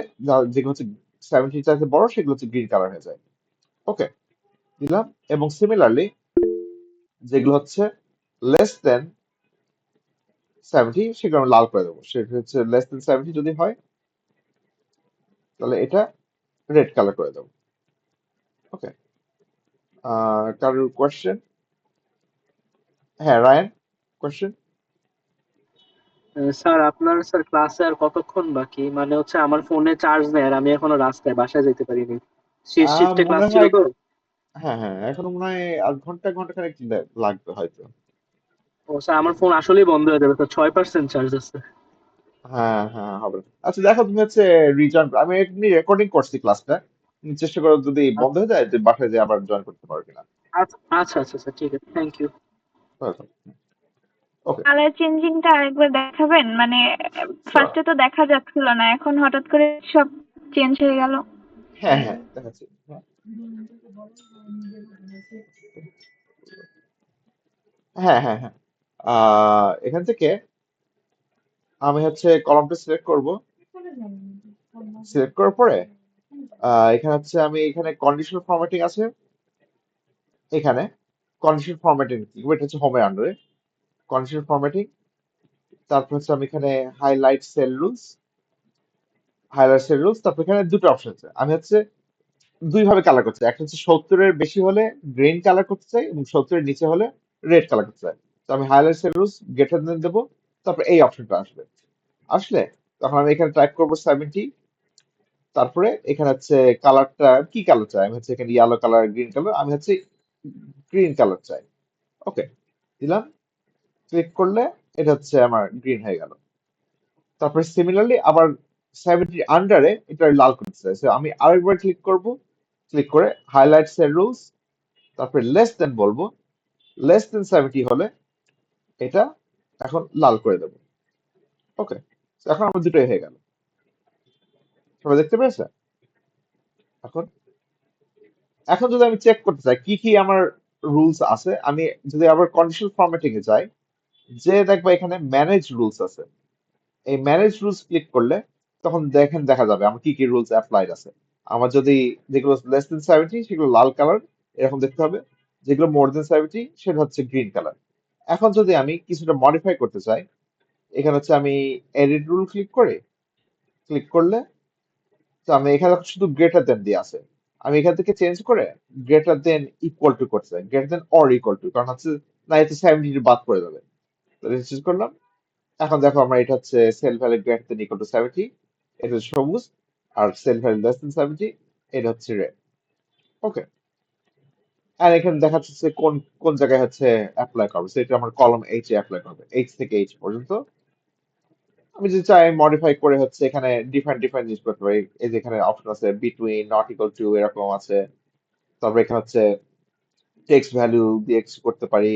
যেগুলো হচ্ছে 70 চাইতে বড় সেগুলো হচ্ছে গ্রিন কালার হয়ে যায়। ওকে, দিলাম। এবং সিমিলারলি যেগুলো হচ্ছে লেস দেন 70 সেগুলো আমি লাল করে দেবো, সেটা হচ্ছে লেস দেন 70 যদি হয় তাহলে এটা রেড কালার করে দেবো। ওকে, কারোর কোয়েশ্চেন? হ্যাঁ, রায়ান, কোয়েশ্চেন? স্যার আপনার স্যার ক্লাসে আর কতক্ষণ বাকি? মানে হচ্ছে আমার ফোনে চার্জ নেই আর আমি এখনো রাস্তায়, বাসায় যেতে পারিনি। শেষ শিফটে ক্লাস মনে ছিল হয়, তো। হ্যাঁ হ্যাঁ, এখনো মনে হয় আধ ঘন্টা ঘন্টা খানেক লাগবে হয়তো। ও স্যার আমার ফোন আসলেই বন্ধ হয়ে যাবে, তো 6% চার্জ আছে। হ্যাঁ হ্যাঁ, হবে। আচ্ছা, দেখো তুমি হচ্ছে রিজয়েন, আমি এমনি রেকর্ডিং করছি ক্লাসটা, তুমি চেষ্টা করো যদি বন্ধ হয়ে যায় তুমি বাসায় যেয়ে আবার জয়েন করতে পারো কিনা। আচ্ছা আচ্ছা আচ্ছা স্যার, ঠিক আছে, থ্যাংক ইউ। ওকে, কালার চেঞ্জিংটা আরেকবার দেখাবেন, মানে ফার্স্টে তো দেখা যাচ্ছিল না, এখন হঠাৎ করে সব চেঞ্জ হয়ে গেল। হ্যাঁ হ্যাঁ, দেখাচ্ছি। হ্যাঁ হ্যাঁ হ্যাঁ হ্যাঁ। এখান থেকে আমি হচ্ছে কলামটা সিলেক্ট করব, সিলেক্ট করার পরে এখানে হচ্ছে আমি এখানে কন্ডিশনাল ফরম্যাটিং আছে, এখানে কন্ডিশনাল ফরম্যাটিং এটা হচ্ছে হোমের আন্ডারে কন্ডিশনাল ফরম্যাটিং। তারপর হচ্ছে আমি এখানে highlight sell rules, highlight sell rules, তারপর এখানে দুটো অপশন আছে। আমি হচ্ছে দুই ভাবে কালার করতে চাই, একটা হচ্ছে 70-এর বেশি হলে গ্রিন কালার করতে চাই, এবং 70-এর নিচে হলে রেড কালার করতে চাই। তো আমি highlight sell rules greater than দেবো, তারপর এই অপশনটা আসবে। আসলে তখন আমি এখানে টাইপ করবো 70, তারপরে এখানে হচ্ছে কালারটা কি কালার চাই, আমি হচ্ছে এখানে ইয়েলো কালার, গ্রিন কালার, আমি হচ্ছে গ্রিন কালার চাই। ওকে, দিলাম, ক্লিক করলে এটা হচ্ছে আমার গ্রিন হয়ে গেল। তারপরে সিমিলারলি আবার 70 আন্ডারে এটা লাল করতে চাই, So আমি আরেকবার ক্লিক করব, ক্লিক করে হাইলাইটস এর রুলস, তারপরে লেস দেন বলবো, লেস দেন 70 হলে এটা এখন লাল করে দেবো। ওকে, এখন আমার দুটোই হয়ে গেল। সবাই দেখতে পেয়েছে? এখন এখন যদি আমি চেক করতে চাই কি কি আমার রুলস আছে, আমি যদি আবার কন্ডিশনাল ফরম্যাটিং এ যাই, যে দেখবো এখানে ম্যানেজ রুলস আছে। এই ম্যানেজ রুলস ক্লিক করলে তখন দেখা যাবে আমার কি কি রুলস অ্যাপ্লাইড আছে। আমার যদি যেগুলো লেস দেন 70 সেগুলো লাল কালার এরকম দেখতে হবে, যেগুলো মোর দেন 70 সেটা হচ্ছে গ্রিন কালার। এখন যদি আমি কিছুটা মডিফাই করতে চাই, এখানে হচ্ছে আমি এডিট রুল ক্লিক করলে তো আমি এখানে শুধু গ্রেটার দেন দিয়ে আছে, আমি এখান থেকে চেঞ্জ করে গ্রেটার দেন ইকুয়াল টু করতে চাই, greater than or equal to, কারণ হচ্ছে না এতে 70 বাদ পড়ে যাবে। তো চেঞ্জ করলাম। এখন দেখো আমরা এটা হচ্ছে sale value greater than equal to 70, এটা হচ্ছে সবুজ, আর সেল ভ্যালু লেস দেন 70 এটা হচ্ছে রেড। ওকে, আর এখানে দেখাচ্ছে যে কোন কোন জায়গায় হচ্ছে অ্যাপ্লাই করবে, সেটা আমার কলম এইচ এ অ্যাপ্লাই করবে, এইচ থেকে এইচ পর্যন্ত। আমি যদি চাই মডিফাই করে হচ্ছে এখানে ডিফারেন্ট ডিফারেন্ট জিনিস করতে পারি। এই যে এখানে অপশন আছে বিটুইন, নট ইকুয়াল টু এরকম আছে। তারপরে এখানে হচ্ছে টেক্সট ভ্যালু দিয়ে কিছু করতে পারি,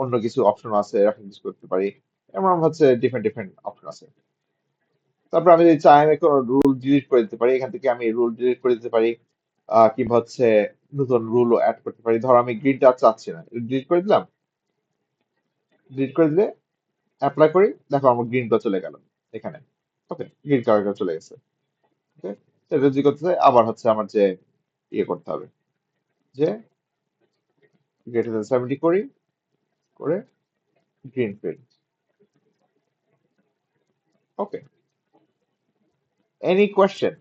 অন্য কিছু অপশন আছে এরকম কিছু করতে পারি, এমন হচ্ছে ডিফারেন্ট ডিফারেন্ট অপশন আছে। তারপর আমি যদি চাই আমি কোনো রুল ডিলিট করে দিতে পারি, এখান থেকে আমি রুল ডিলিট করে দিতে পারি, কিংবা হচ্ছে নতুন রুলও অ্যাড করতে পারি। ধরো আমি গ্রিনটা চাচ্ছি না, ডিলিট করে দিলাম। ডিলিট করে দিলে অ্যাপ্লাই করি, দেখো আমার গ্রিনটা চলে গেল এখানে। ওকে, গ্রিন কালারটা চলে গেছে। ওকে, সেটা যদি করতে চাই আবার হচ্ছে আমার যে ইয়ে করতে হবে, যে গ্রেটার দেন 70 করে গ্রিন ফিল। ওকে, এনি কোয়েশ্চেন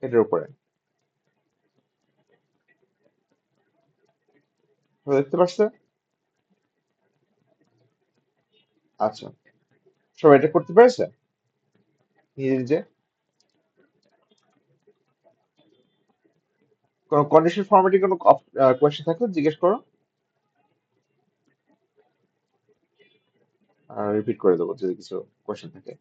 এটার উপরে? দেখতে পাচ্ছে? আচ্ছা, সবাই এটা করতে পেরেছে নিজে নিজে? কোনো কন্ডিশন ফরম্যাটে কোনো কোয়েশ্চেন থাকলে জিজ্ঞেস করো, আর রিপিট করে দেবো যদি কিছু কোয়েশ্চেন থাকে।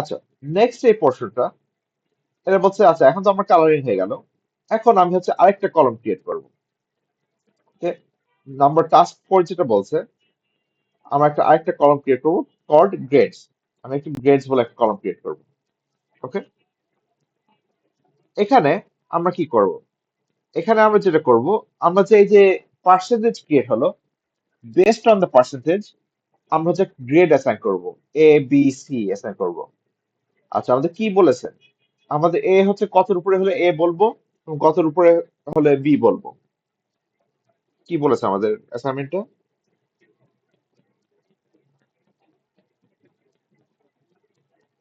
আচ্ছা, নেক্সট এই পোর্শনটা, এটা বলছে আচ্ছা এখন তো আমার কালারিং হয়ে গেল, এখন আমি হচ্ছে আরেকটা কলম ক্রিয়েট করবো। ওকে, নাম্বার টাস্ক 4 যেটা বলছে আমরা একটা আরেকটা কলম ক্রিয়েট করবো কল্ড গ্রেডস। আমি একটা গ্রেডস বলে একটা কলম ক্রিয়েট করবো। ওকে, এখানে আমরা কি করব? এখানে আমরা যেটা করব, আমরা যে এই যে পার্সেন্টেজ ক্রিয়েট হলো, বেসড অন দ্য পার্সেন্টেজ আমরা হচ্ছে গ্রেড অ্যাসাইন করব, এ বি সি অ্যাসাইন করব। আচ্ছা, আমাদের কি বলেছে? আমাদের এ হচ্ছে কতর উপরে হলে এ বলবো এবং কতর উপরে হলে বি বলবো। কি বলেছে আমাদের অ্যাসাইনমেন্টে?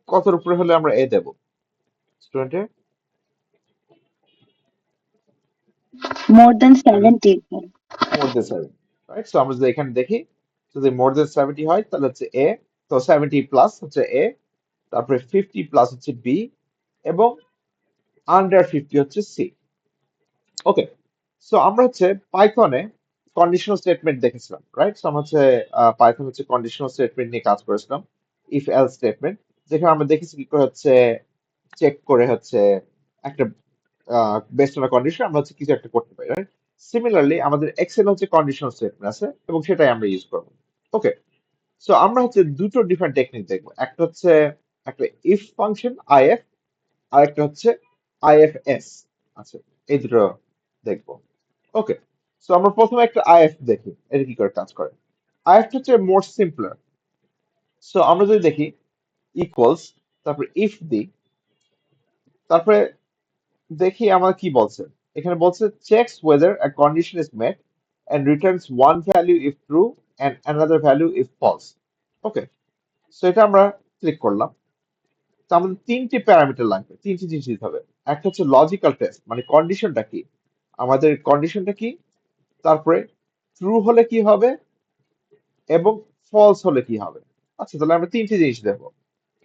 কতর উপরে হলে আমরা এ দেব স্টুডেন্টের? More than 70. মোর দেন 7, রাইট? সো আমরা যদি এখানে দেখি, যদি মোর দেন 70 হয় তাহলে হচ্ছে এ, তো 70 প্লাস হচ্ছে এ, তারপরে 50 প্লাস হচ্ছে বি, এবং আন্ডার 50 হচ্ছে সি। ওকে, সো আমরা হচ্ছে পাইথনে কন্ডিশনাল স্টেটমেন্ট দেখেছিলাম, রাইট? সো আমরা হচ্ছে পাইথন হচ্ছে কন্ডিশনাল স্টেটমেন্ট নিয়ে কাজ করেছিলাম, ইফ এলস স্টেটমেন্ট, যেখানে আমরা দেখেছি কি করে হচ্ছে চেক করে হচ্ছে একটা বেস্ট অন কন্ডিশন আমরা হচ্ছে কিছু একটা করতে পারি, রাইট? সিমিলারলি আমাদের এক্সেল হচ্ছে কন্ডিশনাল স্টেটমেন্ট আছে এবং সেটাই আমরা ইউজ করবো। ওকে, সো আমরা হচ্ছে দুটো ডিফারেন্ট টেকনিক দেখবো, একটা হচ্ছে একটা ইফ ফাংশন আইএফ, আর একটা হচ্ছে আইএফএস আছে, এই দুটো দেখবো। ওকে, সো আমরা প্রথমে একটা আইএফ দেখি এটা কি করে কাজ করে। আইএফ হচ্ছে মোর সিম্পলার। সো আমরা যদি দেখি ইকুয়ালস, তারপরে ইফ দিই, তারপরে দেখি আমার কি বলছে। এখানে বলছে checks weather a condition is met and returns one value if true and another value if false. Okay, so এটা আমরা ক্লিক করলাম। তো আমাদের তিনটি প্যারামিটার লাগবে, তিনটি জিনিস দিতে হবে। একটা হচ্ছে লজিক্যাল টেস্ট, মানে কন্ডিশনটা কি, আমাদের কন্ডিশনটা কি, তারপরে ট্রু হলে কি হবে এবং ফলস হলে কি হবে। আচ্ছা, তাহলে আমরা তিনটি জিনিস দেব।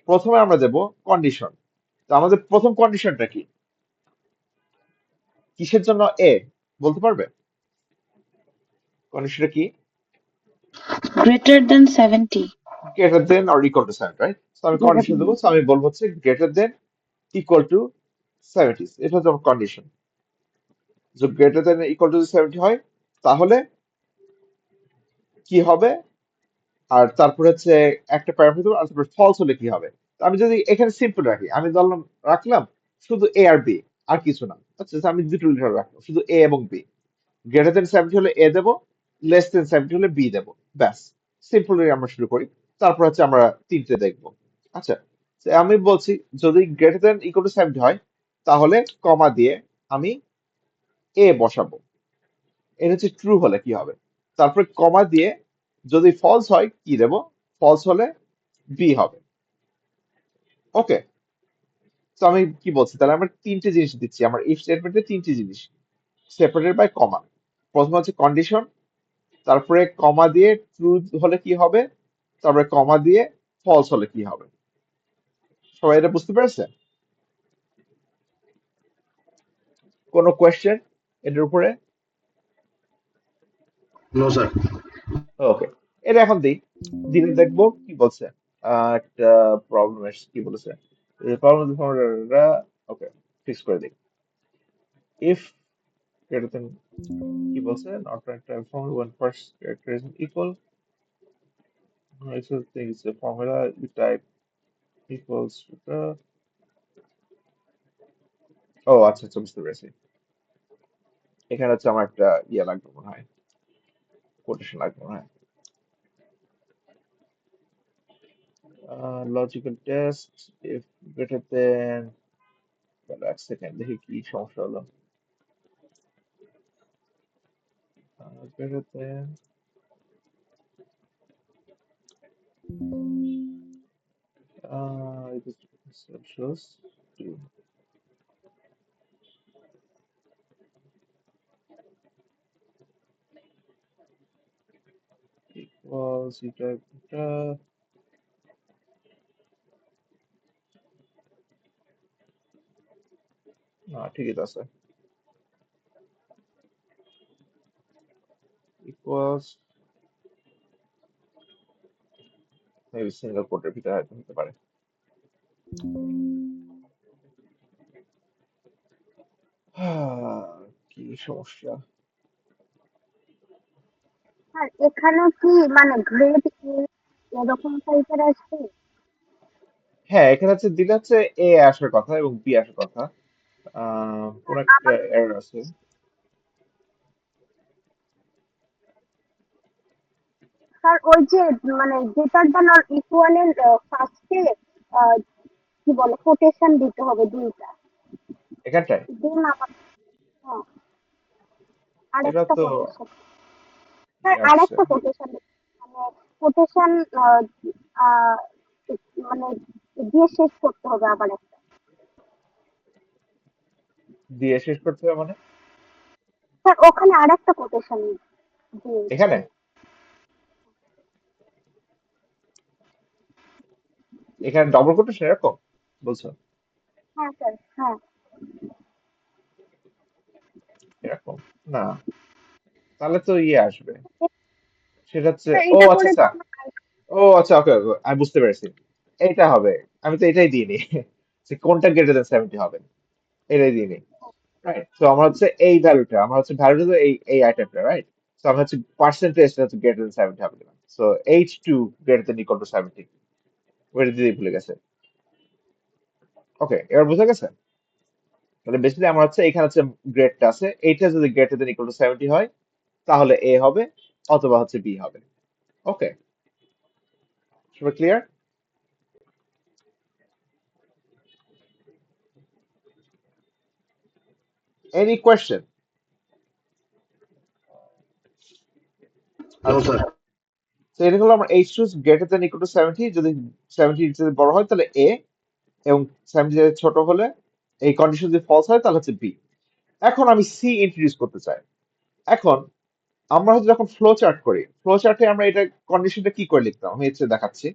প্রথমে আমরা দেব কন্ডিশন। তো আমাদের প্রথম কন্ডিশনটা কি, কিসের জন্য এ বলতে পারবে? কন্ডিশনটা কি? Greater than 70. Greater than or equal to 7, right? So আমি Greater কন্ডিশন than. দেবো, সো আমি বলবো হচ্ছে গ্রেটার দেন ইকুয়াল টু 70, এটা হচ্ছে আমার কন্ডিশন। যদি গ্রেটার দেন ইকুয়াল টু 70 হয় তাহলে কি হবে, আর তারপর হচ্ছে একটা প্যারামিটার, আর তারপর ফলস হলে কি হবে। তো আমি যদি এখানে সিম্পল রাখি, আমি ধরলাম রাখলাম শুধু এ আর বি, আর কিছু না। আচ্ছা, আমি দুটো লিটার রাখলাম, শুধু এ এবং বি। গ্রেটার দেন 70 হলে এ দেবো, লেস দেন 70 হলে বি দেবো, ব্যাস। সিম্পল আমরা শুরু করি, তারপর হচ্ছে আমরা তিনটে দেখবো। আচ্ছা, তো আমি বলছি যদি গ্রেটার দেন ইকুয়াল টু 70 হয় তাহলে কমা দিয়ে আমি এ বসাবো, এটা হচ্ছে ট্রু হলে কি হবে। তারপরে কমা দিয়ে যদি ফলস হয় কি দেবো, ফলস হলে বি হবে। ওকে, তো আমি কি বলছি, তাহলে আমরা তিনটে জিনিস দিচ্ছি আমার ইফ স্টেটমেন্টে, তিনটে জিনিস সেপারেটেড বাই কমা। প্রথম হচ্ছে কন্ডিশন, তারপরে কমা দিয়ে ট্রু হলে কি হবে, তারপরে কমা দিয়ে ফলস হলে কি হবে। সবাই এটা বুঝতে পেরেছে? কোনো কোয়েশ্চেন এটার উপরে? No sir. ওকে, এটা এখন দিই, দিলে দেখবো কি বলছে। একটা প্রবলেম এসে কি বলেছে, প্রবলেম। ওকে, ফিক্স করে দিই। ইফ greater than কি বলছে, not right transform when first character is equal. I still think it's a formula you type equals ও আচ্ছা আচ্ছা, বুঝতে পেরেছি। এখানে হচ্ছে আমার একটা ইয়ে লাগবে মনে হয়, কোটেশন লাগবে মনে হয়। Logical test if greater than, এক সেকেন্ড দেখি কি সমস্যা হলো। Greater than it shows 2 equals এটা এটা না, ঠিকই তো আছে। equals মেবি সিঙ্গেল কোটের ভিতরে হয়তো হতে পারে। কি সমস্যা। আর এখানে কি মানে গ্রেড এরকম টাইপের আসবে? হ্যাঁ, এখানে হচ্ছে দিলে হচ্ছে এ আসার কথা এবং বি আসার কথা। কোন একটা এরর আছে। স্যার ওই যে মানে গ্রেটার দ্যান অর ইকুয়াল এর ফার্স্টে কি বলে কোটেশন দিতে হবে দুইটা, এখানটায় দেন আবার হ্যাঁ এটা আরেকটা তো কোটেশন, স্যার আসছে আরেকটা কোটেশন মানে কোটেশন মানে দিয়ে শেষ করতে হবে আবার একটা। দিয়ে শেষ করতে হবে মানে? স্যার ওখানে আরেকটা কোটেশন দিয়েছে। এখানে এখানে ডবল কোটেশন এরকম বলছো? হ্যাঁ স্যার হ্যাঁ। এরকম না, তাহলে তো ইয়ে আসবে, সেটা হচ্ছে স্যার ও এটা আচ্ছা করে তো আচ্ছা, আমরা ও আচ্ছা, ওকে ওকে, আমি বুঝতে পেরেছি। এইটা হবে, আমি তো এটাই দিইনি যে কোনটা গ্রেটার দেন 70 হবে, এটাই দিইনি। রাইট, তো আমরা হচ্ছে এই ভ্যালুটা, আমরা হচ্ছে ভ্যালুটা তো এই আইটেমটা, রাইট। তো আমরা হচ্ছে পার্সেন্টেজটা হচ্ছে গ্রেটার দেন 70 হবে দিলাম। So H2 greater than equal to 70, ওইটা দিতেই ভুলে গেছে। ওকে, এবার বুঝা গেছে। তাহলে বেসিক্যালি আমার হচ্ছে এখানে হচ্ছে গ্রেডটা আছে, এইটা যদি গ্রেটার দেন ইকুয়াল টু 70 হয় তাহলে এ হবে, অথবা হচ্ছে বি হবে। ওকে, সবাই ক্লিয়ার? Any question? নো আচ্ছা, স্যার। তো এটা হলো আমার H2 greater than equal to 70, যদি 70 যদি বড় হয় তাহলে এ, এবং 70 যদি ছোট হলে, এই কন্ডিশন যদি ফলস হয় তাহলে হচ্ছে বি। এখন আমি সি ইন্ট্রোডিউস করতে চাই। এখন আমরা হচ্ছে যখন ফ্লো চার্ট করি, ফ্লো চার্টে আমরা এটা কন্ডিশনটা কি করে লিখতাম আমি হচ্ছে দেখাচ্ছি।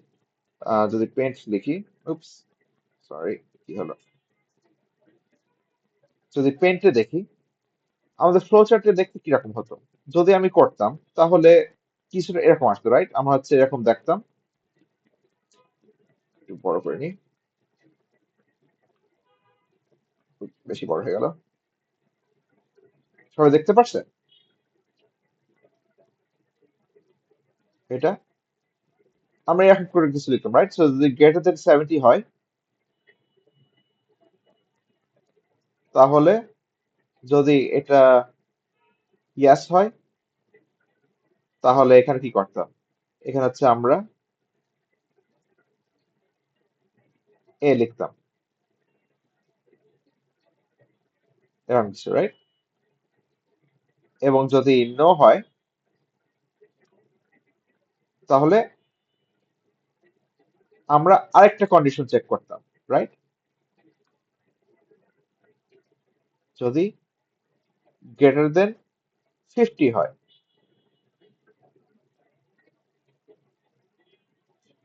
যদি পেন্ট লিখি, উপস সরি, কি হলো, যদি পেন্টে দেখি আমাদের ফ্লো চার্টে দেখতে কিরকম হতো যদি আমি করতাম, তাহলে কিছুটা এরকম আসতো, রাইট। আমরা হচ্ছে এরকম দেখতাম, একটু বড় করে নিই। বেশি বড় হয়ে গেল, সবাই দেখতে পারছে এটা? আমরা এরকম করে কিছু লিখতাম, রাইট? সো যদি গ্রেটার দেন 70 হয় তাহলে যদি এটা ইয়াস হয় তাহলে এখানে কি করতাম? এখানে হচ্ছে আমরা এ লিখতাম, এরকম কিছু, রাইট? এবং যদি নো হয় তাহলে আমরা আরেকটা কন্ডিশন চেক করতাম, রাইট? যদি গ্রেটার দেন 50 হয়,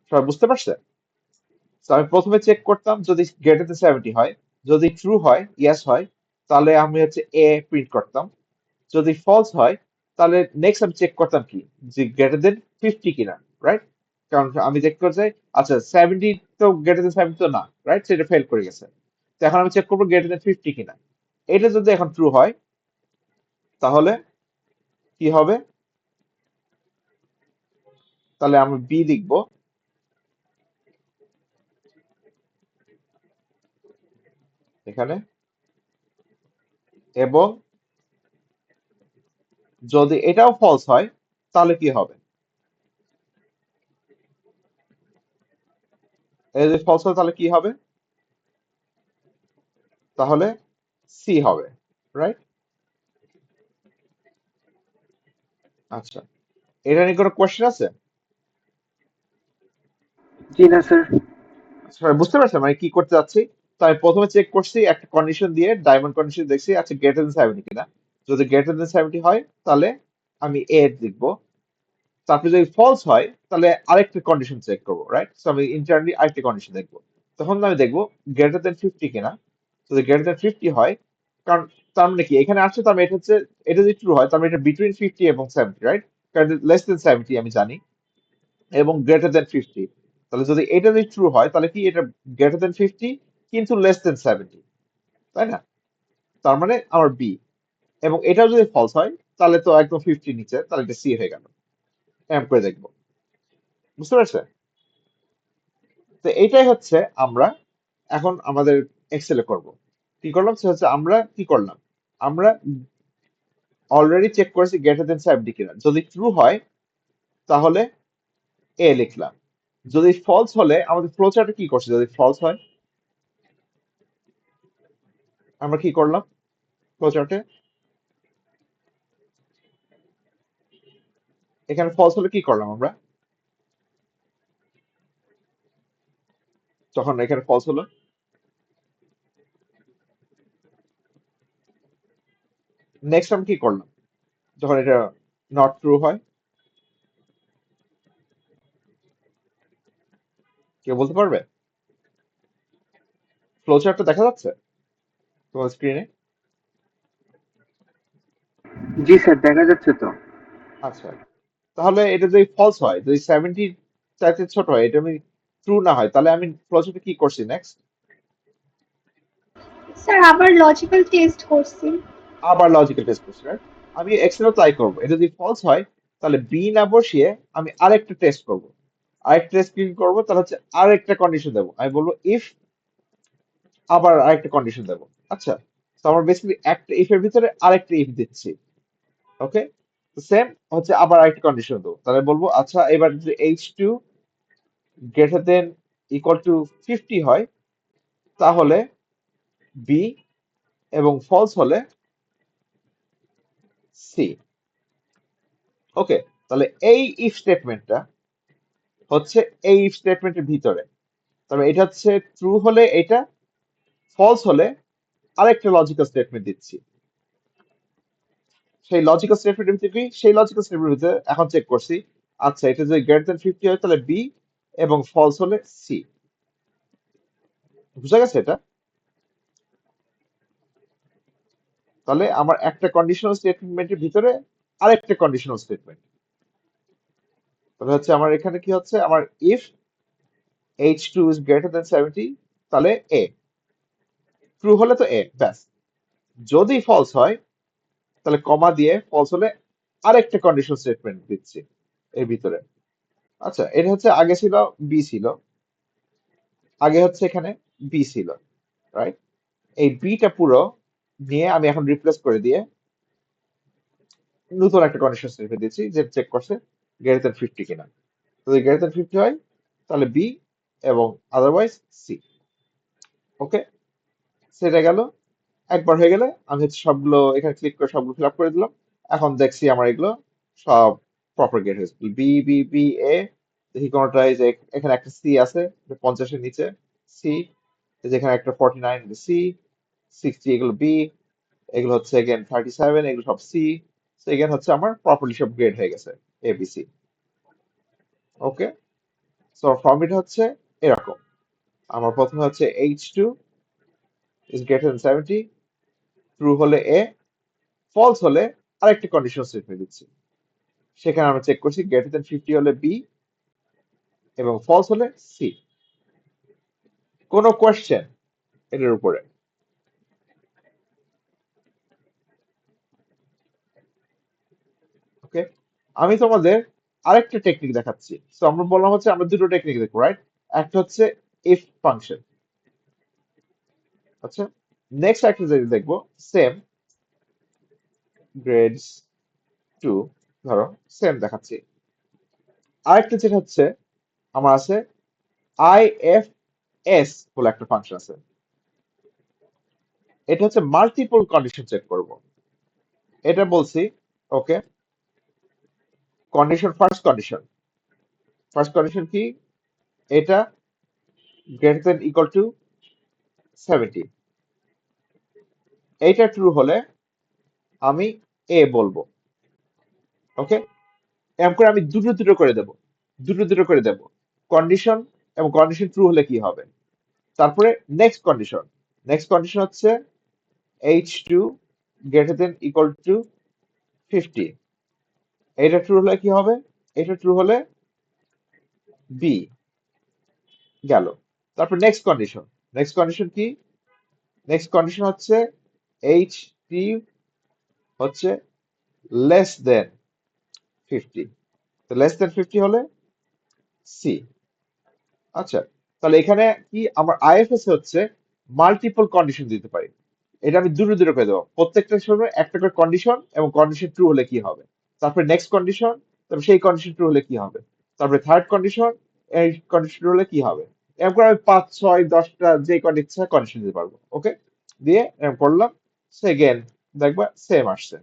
সবাই বুঝতে পারছে? তো আমি প্রথমে চেক করতাম যদি গ্রেটার দেন 70 হয়, যদি ট্রু হয়, ইয়েস হয়, তাহলে আমি হচ্ছে এ প্রিন্ট করতাম। যদি ফলস হয় তাহলে নেক্সট আমি চেক করতাম কি, যে গ্রেটার দেন 50 কিনা, রাইট? কারণ আমি দেখতে চাই আচ্ছা 70 তো গ্রেটার দেন 70 তো না, রাইট? সেটা ফেল করে গেছে। তো এখন আমি চেক করবো গ্রেটার দেন 50 কিনা। এটা যদি এখন ট্রু হয় তাহলে কি হবে? তাহলে আমি বি লিখবো এখানে, এবং যদি এটাও ফলস হয় তাহলে কি হবে? এটা যদি ফলস হয় তাহলে কি হবে? তাহলে সি হবে, রাইট? আচ্ছা, এটা নিয়ে কোনো কোয়েশ্চেন আছে? জি না স্যার। সবাই বুঝতে পারছে মানে কি করতে যাচ্ছি? তো আমি প্রথমে চেক করছি একটা কন্ডিশন দিয়ে, ডায়মন্ড কন্ডিশন দেখছি আচ্ছা গ্রেটার দেন 70 কিনা। যদি গ্রেটার দেন 70 হয় তাহলে আমি এ লিখবো। তারপরে যদি ফলস হয় তাহলে আরেকটা কন্ডিশন চেক করবো, রাইট? তো আমি ইন্টারনালি আরেকটা কন্ডিশন দেখবো। তখন আমি দেখবো গ্রেটার দেন 50 কিনা। যদি গ্রেটার দেন 50 হয়, কারণ তার মানে কি এখানে আসছে, তার মানে এটা হচ্ছে, এটা যদি ট্রু হয় তার মানে এটা বিটুইন 50 এবং 70, রাইট? কারণ লেস দেন 70 আমি জানি, এবং গ্রেটার দেন 50। তাহলে যদি এটা যদি ট্রু হয় তাহলে কি এটা গ্রেটার দেন 50 কিন্তু লেস দেন 70, তাই না? তার মানে আমার বি। এবং এটাও যদি ফলস হয় তাহলে তো একদম 50 নিচে, তাহলে এটা সি হয়ে গেল। এম করে দেখবো, বুঝতে পারছে? তো এইটাই হচ্ছে আমরা এখন আমাদের এক্সেলে করব। কি করলাম সে হচ্ছে আমরা কি করলাম, আমরা অলরেডি চেক করেছি গ্রেটার দেন 70 কিনা। যদি ট্রু হয় তাহলে এ লিখলাম। যদি ফলস হলে আমাদের ফ্লো চার্টে কি করছে, যদি ফলস হয় আমরা কি করলাম ফ্লো চার্টে? এখানে ফলস হলে কি করলাম আমরা, যখন এখানে ফলস হলো নেক্সট আমি কি করলাম, যখন এটা নট ট্রু হয়? কেউ বলতে পারবে? ফ্লো চার্টটা দেখা যাচ্ছে তোমার স্ক্রিনে? জি স্যার, দেখা যাচ্ছে তো। আচ্ছা, তাহলে এটা যদি ফলস হয়, যদি 70 চাইতে ছোট হয়, এটা আমি ট্রু না হয়, তাহলে আমি ফ্লো চার্টে কি করছি নেক্সট? স্যার আবার লজিক্যাল টেস্ট করছি। আবার লজিক্যাল টেস্ট করছি, রাইট? আমি এক্সেলও ট্রাই করবো। এটা যদি ফলস হয় তাহলে বি না বসিয়ে আমি আরেকটা টেস্ট করব। আরেকটা টেস্ট কি করবো, তাহলে হচ্ছে আরেকটা কন্ডিশন দেবো। আমি বলবো ইফ, আবার আরেকটা কন্ডিশন দেবো। আচ্ছা, তো আমার বেসিক্যালি একটা ইফ এর ভিতরে আরেকটা ইফ দিচ্ছি, ওকে? তো সেম হচ্ছে আবার আরেকটা কন্ডিশন দেবো। তাহলে বলবো আচ্ছা এবার যদি H2 greater than equal to 50 হয় তাহলে বি, এবং ফলস হলে সি। ওকে, তাহলে এই ইফ স্টেটমেন্টটা হচ্ছে এই ইফ স্টেটমেন্টের ভিতরে। তবে এটা হচ্ছে ট্রু হলে এটা, ফলস হলে আরেকটা লজিক্যাল স্টেটমেন্ট দিচ্ছি। সেই লজিক্যাল স্টেটমেন্টের ভিতরে কি, সেই লজিক্যাল স্টেটমেন্টের ভিতরে এখন চেক করছি আচ্ছা এটা যদি গ্রেটার দেন 50 হয় তাহলে বি, এবং ফলস হলে সি। বুঝা গেছে এটা? তাহলে আমার একটা কন্ডিশনাল স্টেটমেন্টের ভিতরে আরেকটা কন্ডিশনাল স্টেটমেন্ট। তাহলে হচ্ছে আমার এখানে কি হচ্ছে, আমার if H2 is greater than 70 তাহলে এ, ট্রু হলে তো এ, ব্যাস। যদি ফলস হয় তাহলে কমা দিয়ে, ফলস হলে আরেকটা কন্ডিশন স্টেটমেন্ট দিচ্ছি এর ভিতরে। আচ্ছা, এটা হচ্ছে আগে ছিল বি ছিল, আগে হচ্ছে এখানে বি ছিল, রাইট? এই বিটা পুরো নিয়ে আমি এখন রিপ্লেস করে দিয়ে নতুন একটা কন্ডিশন স্টেটমেন্ট দিচ্ছি, যে চেক করছে গ্রেটার দ্যান 50 কিনা। যদি গ্রেটার দ্যান 50 হয় তাহলে বি, এবং আদারওয়াইজ সি। ওকে, সেটা গেল। একবার হয়ে গেলে আমি হচ্ছে সবগুলো এখানে ক্লিক করে সবগুলো ফিল আপ করে দিলাম। এখন দেখছি আমার এগুলো সব প্রপার গেট হয়েছে। বি বি বি এ, দেখি কোনটা, এই যে এখানে একটা সি আছে 50-এর নিচে, সি। যেখানে একটা 49, সি। 60, এগুলো বি। এগুলো হচ্ছে এগেন 37, এগুলো সব সি। এগেন হচ্ছে আমার প্রপারলি সব গ্রেড হয়ে গেছে, এবিসি। ওকে, সো ফর্মুলা হচ্ছে এরকম। আমার প্রথমে হচ্ছে H2 is greater than 70, true হলে এ, ফলস হলে আরেকটা কন্ডিশন স্টেটমেন্ট দিচ্ছি। সেখানে আমরা চেক করছি গ্রেটার দ্যান 50 হলে বি, এবং ফলস হলে সি। কোনো কোয়েশ্চেন এটার উপরে? ওকে, আমি তোমাদের আরেকটা টেকনিক দেখাচ্ছি। সো আমরা বললাম হচ্ছে আমরা দুটো টেকনিক দেখবো, রাইট? একটা হচ্ছে ইফ ফাংশন। আচ্ছা, নেক্সট একটা যেটা দেখবো, সেম গ্রেডস 2, ধরো সেম দেখাচ্ছি। আরেকটা যেটা হচ্ছে আমার আছে IFS বলে একটা ফাংশন আছে। এটা হচ্ছে মাল্টিপল কন্ডিশন চেক করব। এটা বলছি, ওকে, কন্ডিশন, ফার্স্ট কন্ডিশন কি, এটা গ্রেটার দেন ইকুয়াল টু 70। এইটা ট্রু হলে আমি এ বলবো। ওকে, এরকম করে আমি দুটো দুটো করে দেব, দুটো দুটো করে দেব কন্ডিশন, এবং কন্ডিশন ট্রু হলে কি হবে। তারপরে নেক্সট কন্ডিশন হচ্ছে H2 greater than equal to 50। এটা ট্রু হলে কি হবে, এটা ট্রু হলে বি গেল। তারপর নেক্সট কন্ডিশন কি, নেক্সট কন্ডিশন হচ্ছে H3 হচ্ছে লেস দেন 50। তো লেস দেন 50 হলে সি। আচ্ছা, তাহলে এখানে কি আমার আইএফএস হচ্ছে মাল্টিপল কন্ডিশন দিতে পারি। এটা আমি দুটো দুটো করে দেবো, প্রত্যেকটার সময় একটা করে কন্ডিশন, এবং কন্ডিশন ট্রু হলে কি হবে। তারপরে নেক্সট কন্ডিশন, তারপর সেই কন্ডিশন ট্রু হলে কি হবে। তারপরে থার্ড কন্ডিশন, এই কন্ডিশন ট্রু হলে কি হবে। এরকম করে আমি 5, 6, 10টা যে কন্ডিশন ইচ্ছা কন্ডিশন দিতে পারবো। ওকে, দিয়ে এরকম করলাম, সেকেন্ড দেখবা সেম আসছে।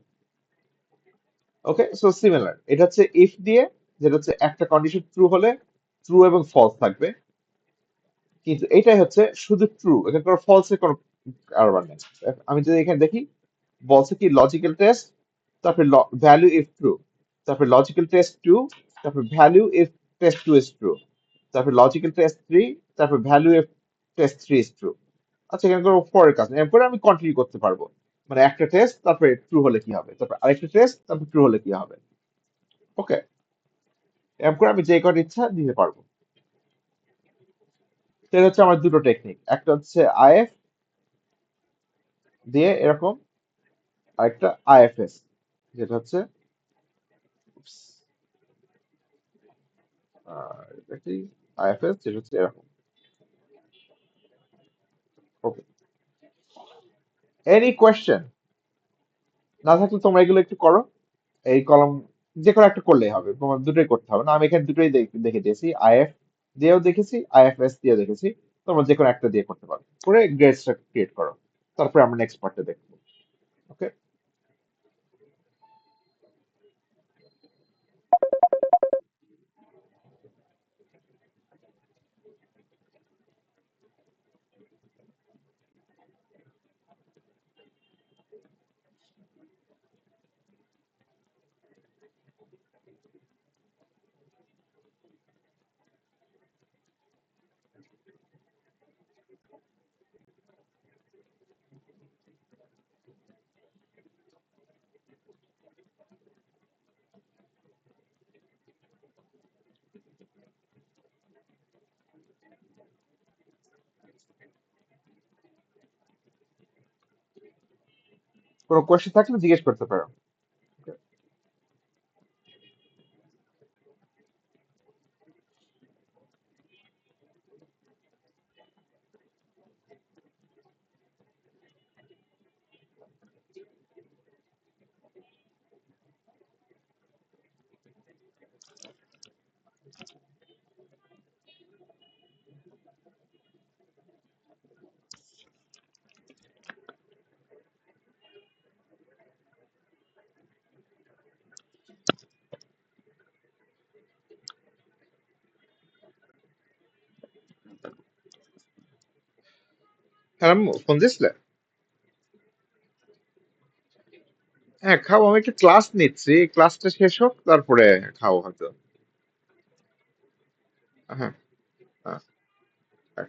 ওকে, সো সিমিলার। এটা হচ্ছে ইফ দিয়ে, যেটা হচ্ছে একটা কন্ডিশন ট্রু হলে ট্রু এবং ফলস থাকবে, কিন্তু এটাই হচ্ছে শুধু ট্রু, এখানে কোনো ফলস এর কোনো কারবার নেই। আমি যদি এখানে দেখি, বলছে কি লজিক্যাল টেস্ট, তারপরে ভ্যালু ইফ ট্রু, তারপরে লজিক্যাল টেস্ট 2, তারপরে value if test 2 is true, তারপরে লজিক্যাল টেস্ট 3, তারপরে value if test 3 is true. আচ্ছা, এখানে কোনো পরের কাজ নেই, এরপরে আমি কন্টিনিউ করতে পারবো। মানে একটা টেস্ট, তারপরে ট্রু হলে কি হবে, তারপর আরেকটা টেস্ট, তারপর ট্রু হলে কি হবে। ওকে, এরকম করে আমি যে কটা ইচ্ছা দিতে পারবো। সেটা হচ্ছে আমার দুটো টেকনিক, একটা হচ্ছে আইএফ দিয়ে এরকম, আরেকটা আইএফএস, যেটা হচ্ছে দেখি আইএফএস, যেটা হচ্ছে এরকম। ওকে, এনি কোয়েশ্চেন না থাকলে তোমরা এগুলো একটু করো। এই কলম যে কোনো একটা করলেই হবে, তোমার দুটোই করতে হবে না। আমি এখানে দুটোই দেখে দিয়েছি, আইএফ দিয়েও দেখেছি, আইএফএস দিয়েও দেখেছি। তোমরা যে কোনো একটা দিয়ে করতে পারো, করে গ্রেডসটা ক্রিয়েট করো। তারপরে আমরা নেক্সট পার্টে দেখবো। ওকে, কোনো কোয়েশ্চেন থাকলে জিজ্ঞেস করতে পারো। হ্যাঁ আম্মু, ফোন দিছিলে? হ্যাঁ খাও, আমি একটা ক্লাস নিচ্ছি, ক্লাসটা শেষ হোক তারপরে খাও হয়তো। হ্যাঁ, হ্যাঁ, হ্যাঁ।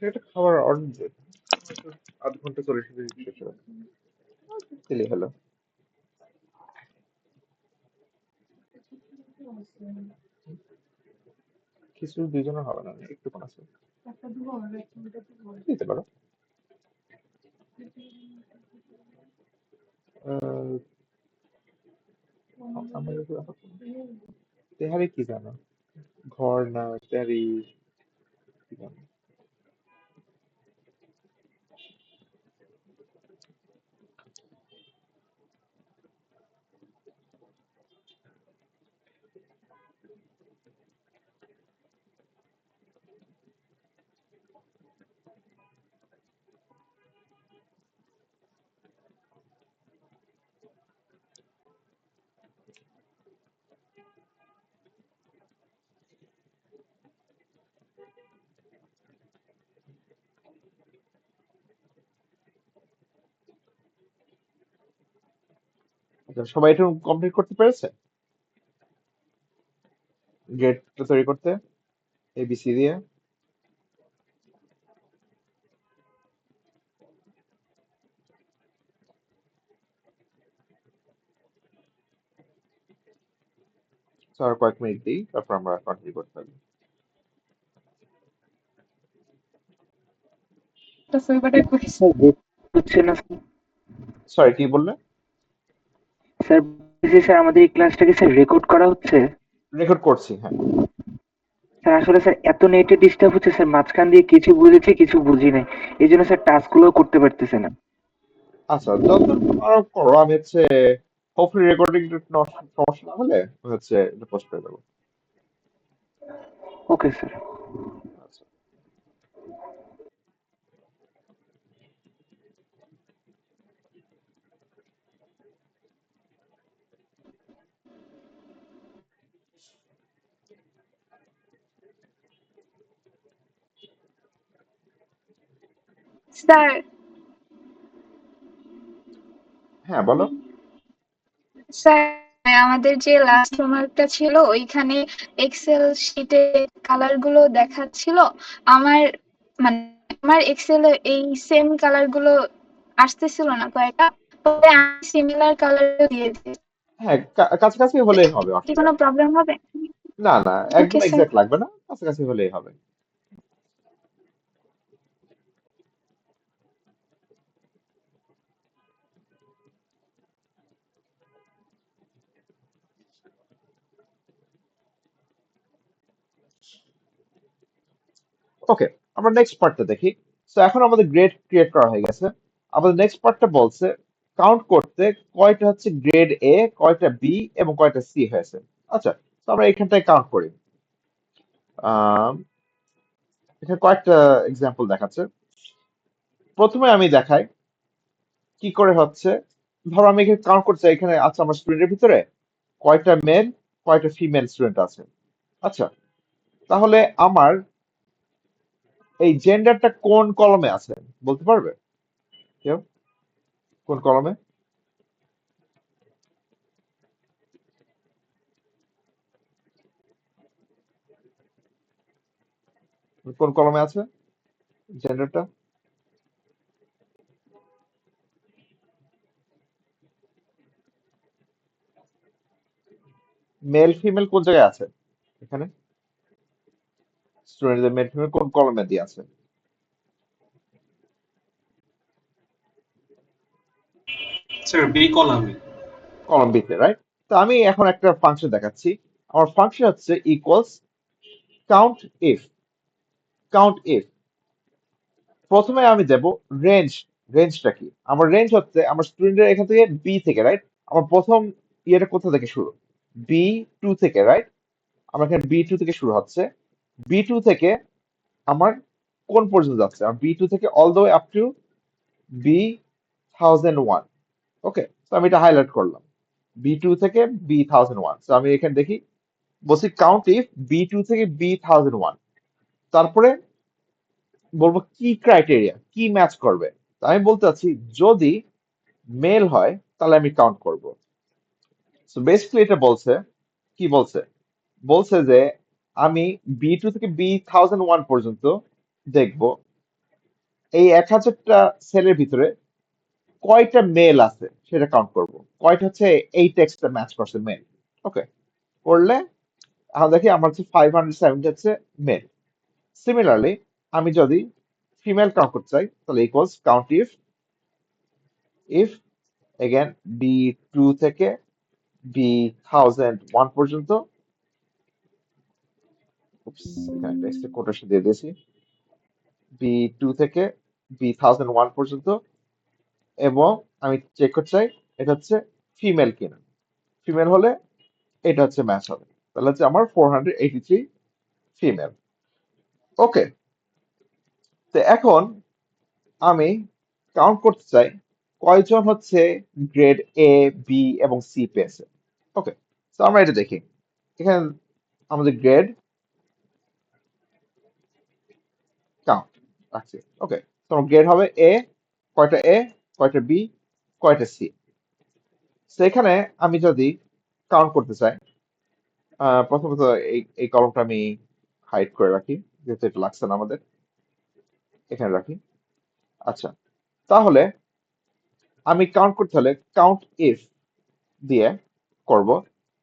একটা খাবার অর্ডার আধ ঘন্টা 40 মিনিট শেষ হবে, দিলেই হলো। কিছু দুজনের হবে না, একটু কোন আছে দিতে পারো। আহ, আমাদের তেহারি কি জানো? ঘর না তেহারি কি জানো? আচ্ছা, সবাই এটা কমপ্লিট করতে পেরেছে গ্রেডটা তৈরি করতে এবিসি দিয়ে? তো আর কয়েক মিনিট দিই, তারপর আমরা কন্টিনিউ করতে পারি। স্যার হচ্ছে না সরি, কি বললে? স্যার, বলছি স্যার আমাদের এই ক্লাসটাকে স্যার রেকর্ড করা হচ্ছে। রেকর্ড করছি, হ্যাঁ। স্যার আসলে স্যার এত নেটে ডিস্টার্ব হচ্ছে স্যার, মাঝখান দিয়ে কিছু বুঝেছি কিছু বুঝি নাই, এই জন্য স্যার টাস্কগুলো করতে পারতেছে না। আচ্ছা, যতদূর পারো করো, আমি হচ্ছে হোপফুলি রেকর্ডিং সমস্যা না হলে আমি হচ্ছে এটা পোস্ট করে দেবো। Okay sir. আচ্ছা, স্যার, হ্যাঁ বলো। স্যার আমাদের যে লাস্ট হোমওয়ার্কটা ছিল ওইখানে এক্সেল শিটে কালার গুলো দেখাচ্ছিল। আমার মানে আমার এক্সেলে এই সেম কালার গুলো আসতেছিল না কয়েকটা, পরে আমি সিমিলার কালার দিয়ে দিয়েছি। হ্যাঁ, কাছাকাছি হলেই হবে, কি অসুবিধা কোনো নেই। প্রবলেম হবে? না না, ওকে একদম স্যার। এক্সাক্ট লাগবে না, কাছাকাছি হলেই হবে। ওকে, আমরা নেক্সট পার্টটা দেখি। তো এখন আমাদের গ্রেড ক্রিয়েট করা হয়ে গেছে। আমাদের নেক্সট পার্টটা বলছে কাউন্ট করতে কয়টা হচ্ছে গ্রেড এ, কয়টা বি এবং কয়টা সি হয়েছে। আচ্ছা, তো আমরা এখানটায় কাউন্ট করি। আহ এখানে কয়েকটা এক্সাম্পল দেখাচ্ছে। প্রথমে আমি দেখাই কি করে হচ্ছে। ধরো আমি এখানে কাউন্ট করতে চাই, এখানে আছে আমার স্টুডেন্টের ভিতরে কয়টা মেল কয়টা ফিমেল স্টুডেন্ট আছে। আচ্ছা, তাহলে আমার এই জেন্ডারটা কোন কলমে আছে বলতে পারবে কেউ? কোন কলমে? কোন কলমে আছে জেন্ডারটা? মেল ফিমেল কোন জায়গায় আছে এখানে? স্টুডেন্টদের মেল ফিমেল কোন কলমে দিয়ে আছে? স্যার বি কলামে। কলাম বিতে, রাইট? তো আমি এখন একটা ফাংশন দেখাচ্ছি। আমার ফাংশন হচ্ছে equals count if. Count if প্রথমে আমি দেব রেঞ্জ। রেঞ্জটা কি? আমার রেঞ্জ হচ্ছে আমার স্টুডেন্টের এখান থেকে বি থেকে, রাইট? আমার প্রথম ইয়েটা কোথা থেকে শুরু? B2 থেকে, রাইট? আমার এখানে B2 থেকে শুরু হচ্ছে। B2 থেকে আমার কোন পর্যন্ত যাচ্ছে? আমার B2 থেকে all the way up to B1001। ওকে, তো আমি এটা হাইলাইট করলাম। B2 থেকে B1001। তো আমি এখানে দেখি, বলছি কাউন্ট ইফ B2 থেকে B1001। তারপরে বলবো কি ক্রাইটেরিয়া, কি ম্যাচ করবে। তো আমি বলতে চাচ্ছি যদি মেল হয় তাহলে আমি কাউন্ট করব। সো বেসিক্যালি এটা বলছে, কি বলছে? বলছে যে আমি B2 থেকে B1001 পর্যন্ত দেখব এই 1000টা সেলের ভিতরে কয়টা মেল আছে সেটা কাউন্ট করব। কয়টা হচ্ছে এই টেক্সটটা ম্যাচ করছে মেল। ওকে, করলে এখন দেখি আমার হচ্ছে 570 হচ্ছে মেল। সিমিলারলি আমি যদি ফিমেল কাউন্ট করতে চাই তাহলে equals count if again B2 থেকে B1001 পর্যন্ত। Oops, এখানে একটা এক্সট্রা কোটেশন দিয়ে দিয়েছি। B2 থেকে B1001 পর্যন্ত, এবং আমি চেক করতে চাই এটা হচ্ছে ফিমেল কিনা। ফিমেল হলে এটা হচ্ছে ম্যাচ হবে, তাহলে হচ্ছে আমার 483 ফিমেল। ওকে, তো এখন আমি কাউন্ট করতে চাই কয়জন হচ্ছে গ্রেড A, B এবং C পেয়েছে। ওকে, তো আমরা এটা দেখি। এখানে আমাদের গ্রেড কাউন্ট রাখছি। ওকে, তো গ্রেড হবে A, কয়টা A, কয়টা B, কয়টা C। সেখানে আমি যদি কাউন্ট করতে চাই, প্রথমত এই কলমটা আমি হাইড করে রাখি, যেহেতু এটা লাগছে না আমাদের, এখানে রাখি। আচ্ছা, তাহলে আমি কাউন্ট করতে হলে কাউন্ট ইফ দিয়ে করব।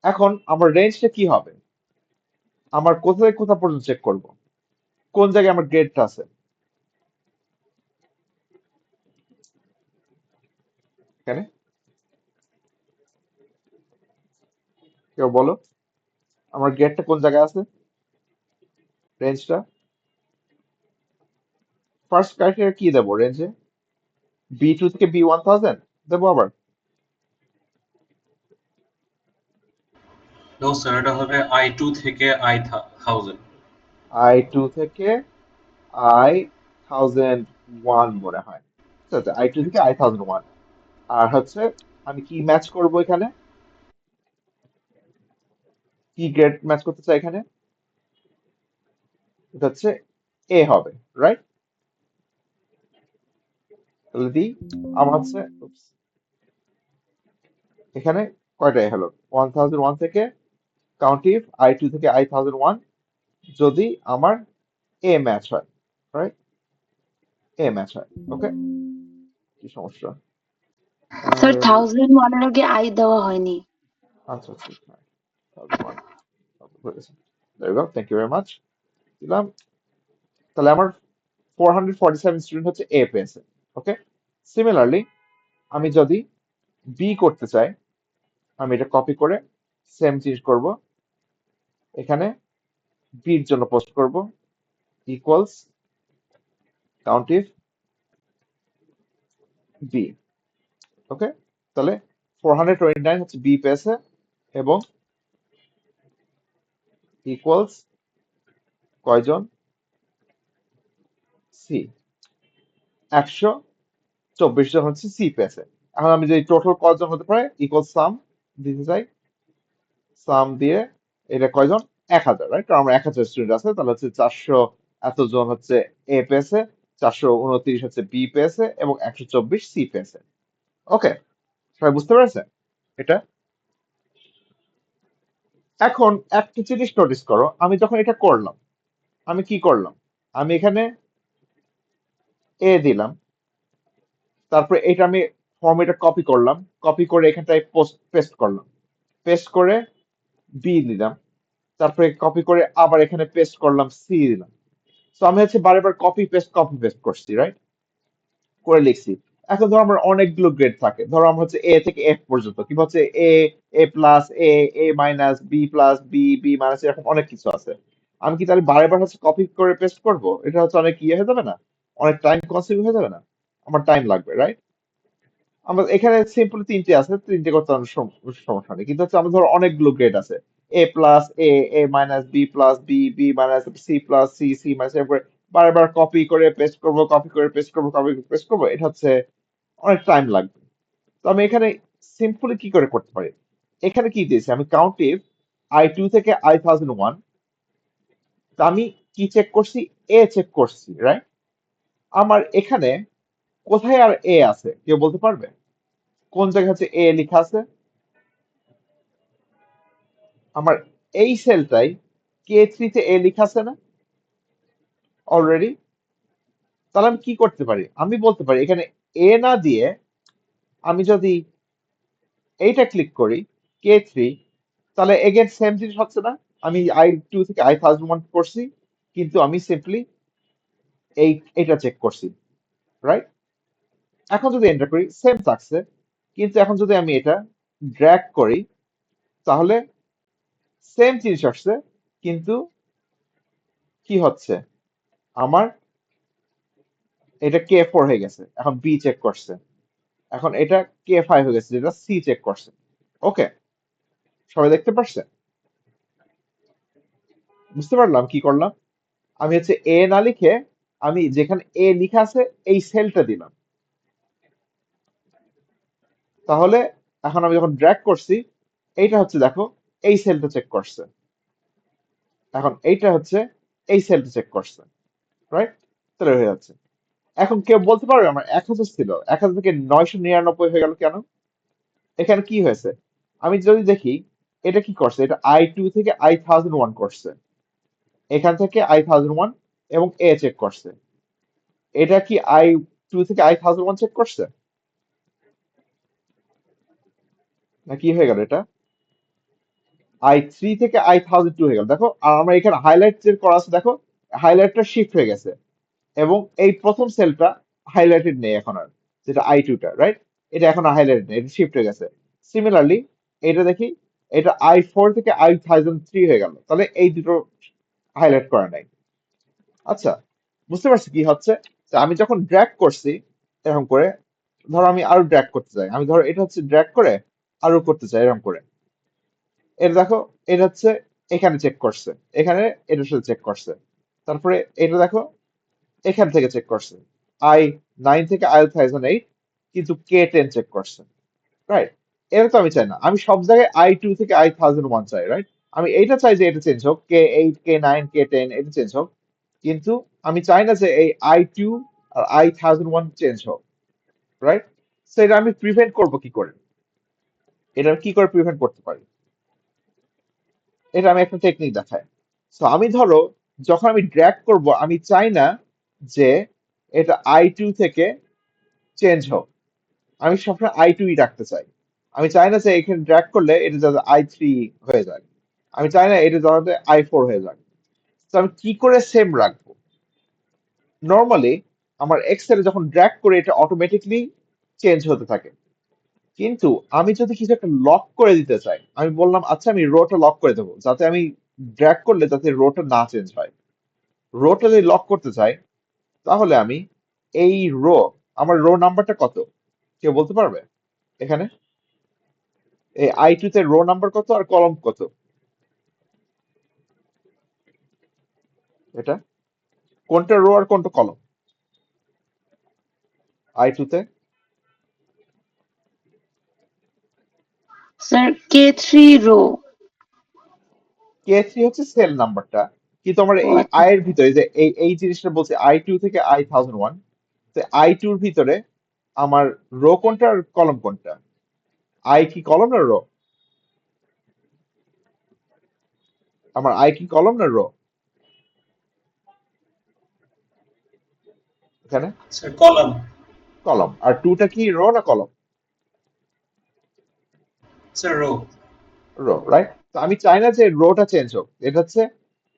এখন আমার রেঞ্জটা কি হবে? আমার কোথা থেকে কোথা পর্যন্ত চেক করব? কোন জায়গায় আমার গ্রেডটা আছে? এখানে কেউ বলো, আমার গ্রেডটা কোন জায়গায় আছে? রেঞ্জটা ফার্স্ট ক্রাইটেরিয়া কি দেবো রেঞ্জে? B2 থেকে B1000 দেবো আবার? নো স্যার, এটা হবে I2 থেকে I1000। I2 থেকে I1001 মনে হয়। আচ্ছা, I2 থেকে I1001। আর হচ্ছে আমি কি ম্যাচ করব এখানে? কি গ্রেড ম্যাচ করতে চাই এখানে? এটা হচ্ছে এ হবে, রাইট? তাহলে দি আমার হচ্ছে oops, এখানে কয়টা এ হলো? 1001 থেকে কাউন্ট ইফ I2 থেকে I1001 যদি আমার এ ম্যাচ হয়, রাইট? এ ম্যাচ হয়। ওকে, কি সমস্যা? স্যার আহ, 1001 এর আগে আই দেওয়া হয়নি। আচ্ছা আচ্ছা, 1001 হয়ে গেছে। There you go, thank you very much। দিলাম। তাহলে আমার 447 স্টুডেন্ট হচ্ছে এ পেয়েছে। ওকে, সিমিলারলি আমি যদি বি করতে চাই, আমি এটা কপি করে সেম জিনিস করব, এখানে বির জন্য পোস্ট করব ইকুয়ালস কাউন্ট ইফ বি। ওকে, তাহলে 429 হচ্ছে বি পেয়েছে, এবং ইকুয়ালস কয়জন? সি, 124 জন হচ্ছে সি পেয়েছে। এখন আমি যদি টোটাল কয়জন হতে পারে ইকুয়াল সাম দিতে চাই, সাম দিয়ে এটা কয়জন? 1000, রাইট? কারণ আমরা 1000 স্টুডেন্ট আছে, তাহলে হচ্ছে 400 এতজন হচ্ছে এ পেয়েছে, 429 হচ্ছে বি পেয়েছে, এবং 124 সি পেয়েছে। ওকে, সবাই বুঝতে পেরেছে এটা? এখন একটা জিনিস নোটিস করো, আমি যখন এটা করলাম, আমি কি করলাম? আমি এখানে এ দিলাম, তারপরে এটা আমি ফর্ম এটা কপি করলাম, কপি করে এখানটায় পেস্ট করলাম, পেস্ট করে বি দিলাম, তারপরে কপি করে আবার এখানে পেস্ট করলাম, সি দিলাম। তো আমি হচ্ছে বারে বার কপি পেস্ট করছি, রাইট? করে লিখছি। এখন ধরো আমার অনেকগুলো গ্রেড থাকে, ধরো আমার হচ্ছে এ থেকে এফ পর্যন্ত, কিংবা হচ্ছে A, A plus, A minus, B plus, B minus, এরকম অনেক কিছু আছে। আমি কি তাহলে বারে বার হচ্ছে কপি করে পেস্ট করব? এটা হচ্ছে অনেক ইয়ে হয়ে যাবে না? অনেক টাইম কনজিউম হয়ে যাবে না? আমার টাইম লাগবে, রাইট? আমরা এখানে সিম্পলি তিনটে আছে, তিনটে করতে আমার সমস্যা নেই, কিন্তু হচ্ছে আমাদের ধরো অনেকগুলো গ্রেড আছে, A plus, A minus, B plus, B minus, C plus, C minus, এরপরে বারবার কপি করে পেস্ট করবো, কপি করে পেস্ট করবো, কপি করে পেস্ট করবো, এটা হচ্ছে অনেক টাইম লাগবে। তো আমি এখানে সিম্পলি কি করে করতে পারি, এখানে কি দিয়েছি আমি কাউন্টিভ I2 থেকে I1001, তো আমি কি চেক করছি? এ চেক করছি, রাইট? আমার এখানে কোথায় আর এ আছে কেউ বলতে পারবে? কোন জায়গায় হচ্ছে এ লেখা আছে? আমার এই সেলটাই K3 তে এ লেখা আছে না অলরেডি? তাহলে আমি কি করতে পারি? আমি বলতে পারি এখানে এ না দিয়ে আমি যদি এইটা ক্লিক করি K3, তাহলে এগেন সেম জিনিস হচ্ছে না? আমি I2 থেকে I1001 করছি, কিন্তু আমি সিম্পলি এটা চেক করছি, রাইট? এখন যদি এন্টার করি সেম থাকছে, কিন্তু এখন যদি আমি এটা ড্র্যাগ করি তাহলে সেম জিনিস আসছে, কিন্তু কি হচ্ছে, আমার এটা K4 হয়ে গেছে, এখন বি চেক করছে, এখন এটা K5 হয়ে গেছে, যেটা সি চেক করছে। ওকে, সবাই দেখতে পারছে? বুঝতে পারলাম কি করলাম? আমি হচ্ছে এ না লিখে আমি যেখানে এ লেখা আছে এই সেলটা দিলাম, তাহলে এখন আমি যখন ড্র্যাগ করছি এইটা হচ্ছে দেখো এই সেলটা চেক করছে, এখন এইটা হচ্ছে এই সেলটা চেক করছে, রাইট? তাহলে হয়ে যাচ্ছে। এখন কেউ বলতে পারবে আমার 1000 ছিল, 1000 থেকে 999 হয়ে গেল কেন? এখানে কি হয়েছে? আমি যদি দেখি এটা কি করছে, এটা I2 থেকে I1001 করছে, এখান থেকে I1001 এবং এ চেক করছে। এটা কি I2 থেকে I1001 চেক করছে, না কি হয়ে গেল? এটা I3 থেকে I1002 হয়ে গেল। দেখো, আর আমরা এখানে হাইলাইট যে করা আছে, দেখো হাইলাইটটা শিফট হয়ে গেছে, এবং এই প্রথম সেলটা হাইলাইটেড নেই এখন আর, যেটা I2টা, রাইট? এটা এখন হাইলাইটেড নেই, এটা শিফট হয়ে গেছে। সিমিলারলি এটা দেখি, এটা I4 থেকে I1003 হয়ে গেল, তাহলে এই দুটো হাইলাইট করা নাই। আচ্ছা, বুঝতে পারছি কি হচ্ছে? তো আমি যখন ড্র্যাগ করছি এরকম করে, ধরো আমি আরো ড্র্যাগ করতে চাই, আমি ধরো এটা হচ্ছে ড্র্যাগ করে আরো করতে চাই এরকম করে, এটা দেখো এটা হচ্ছে এখানে চেক করছে, এখানে এটার সাথে চেক করছে, তারপরে এটা দেখো এখান থেকে চেক করছে I9 থেকে I1008, কিন্তু K10 চেক করছে, রাইট? এটা তো আমি চাই না, আমি সব জায়গায় I2 থেকে I1001 চাই, রাইট? আমি এইটা চাই যে এটা চেঞ্জ হোক, K8, K9, K10 এটা চেঞ্জ হোক, কিন্তু আমি চাই না যে এই I2 আর I1001 চেঞ্জ হোক, রাইট? সো এটা আমি প্রিভেন্ট করব কি করে? এটা কি করে প্রিভেন্ট করতে পারি? এটা আমি একটা টেকনিক দেখাই। সো আমি ধরো যখন আমি ড্র্যাগ করব, আমি চাই না যে এটা I2 থেকে চেঞ্জ হোক, আমি সবসময় I2ই রাখতে চাই। আমি চাই না যে এখানে ড্র্যাগ করলে এটা যাতে I3 হয়ে যায়, আমি চাই না এটা যাতে I4 হয়ে যায়। তো আমি কি করে সেম রাখবো? নর্মালি আমার এক্সেলে যখন ড্র্যাগ করে এটা অটোমেটিকলি চেঞ্জ হতে থাকে, কিন্তু আমি যদি কিছু একটা লক করে দিতে চাই, আমি বললাম আচ্ছা আমি রোটা লক করে দেবো, যাতে আমি ড্র্যাগ করলে যাতে রোটা না চেঞ্জ হয়। রোটা যদি লক করতে চাই, তাহলে আমি এই রো, আমার রো নাম্বারটা কত কেউ বলতে পারবে? এখানে এই I2 তে রো নাম্বার কত আর কলম কত? এটা কোনটা রো আর কোনটা কলম I2 তে? Sir K3 rho. K3 হচ্ছে সেল নাম্বারটা, কিন্তু আমার ও এই আচ্ছা। I এর ভিতরে যে এই জিনিসটা বলছে I2 থেকে I1001, তো I2 এর ভিতরে আমার রো কোনটা আর কলম কোনটা? I কি কলম না রো? আমার I কি কলম না রো এখানে? Sir column. কলম। আর 2টা কি রো না column? Sir row. Row, right? তো আমি চাই না যে রোটা চেঞ্জ হোক, এটা হচ্ছে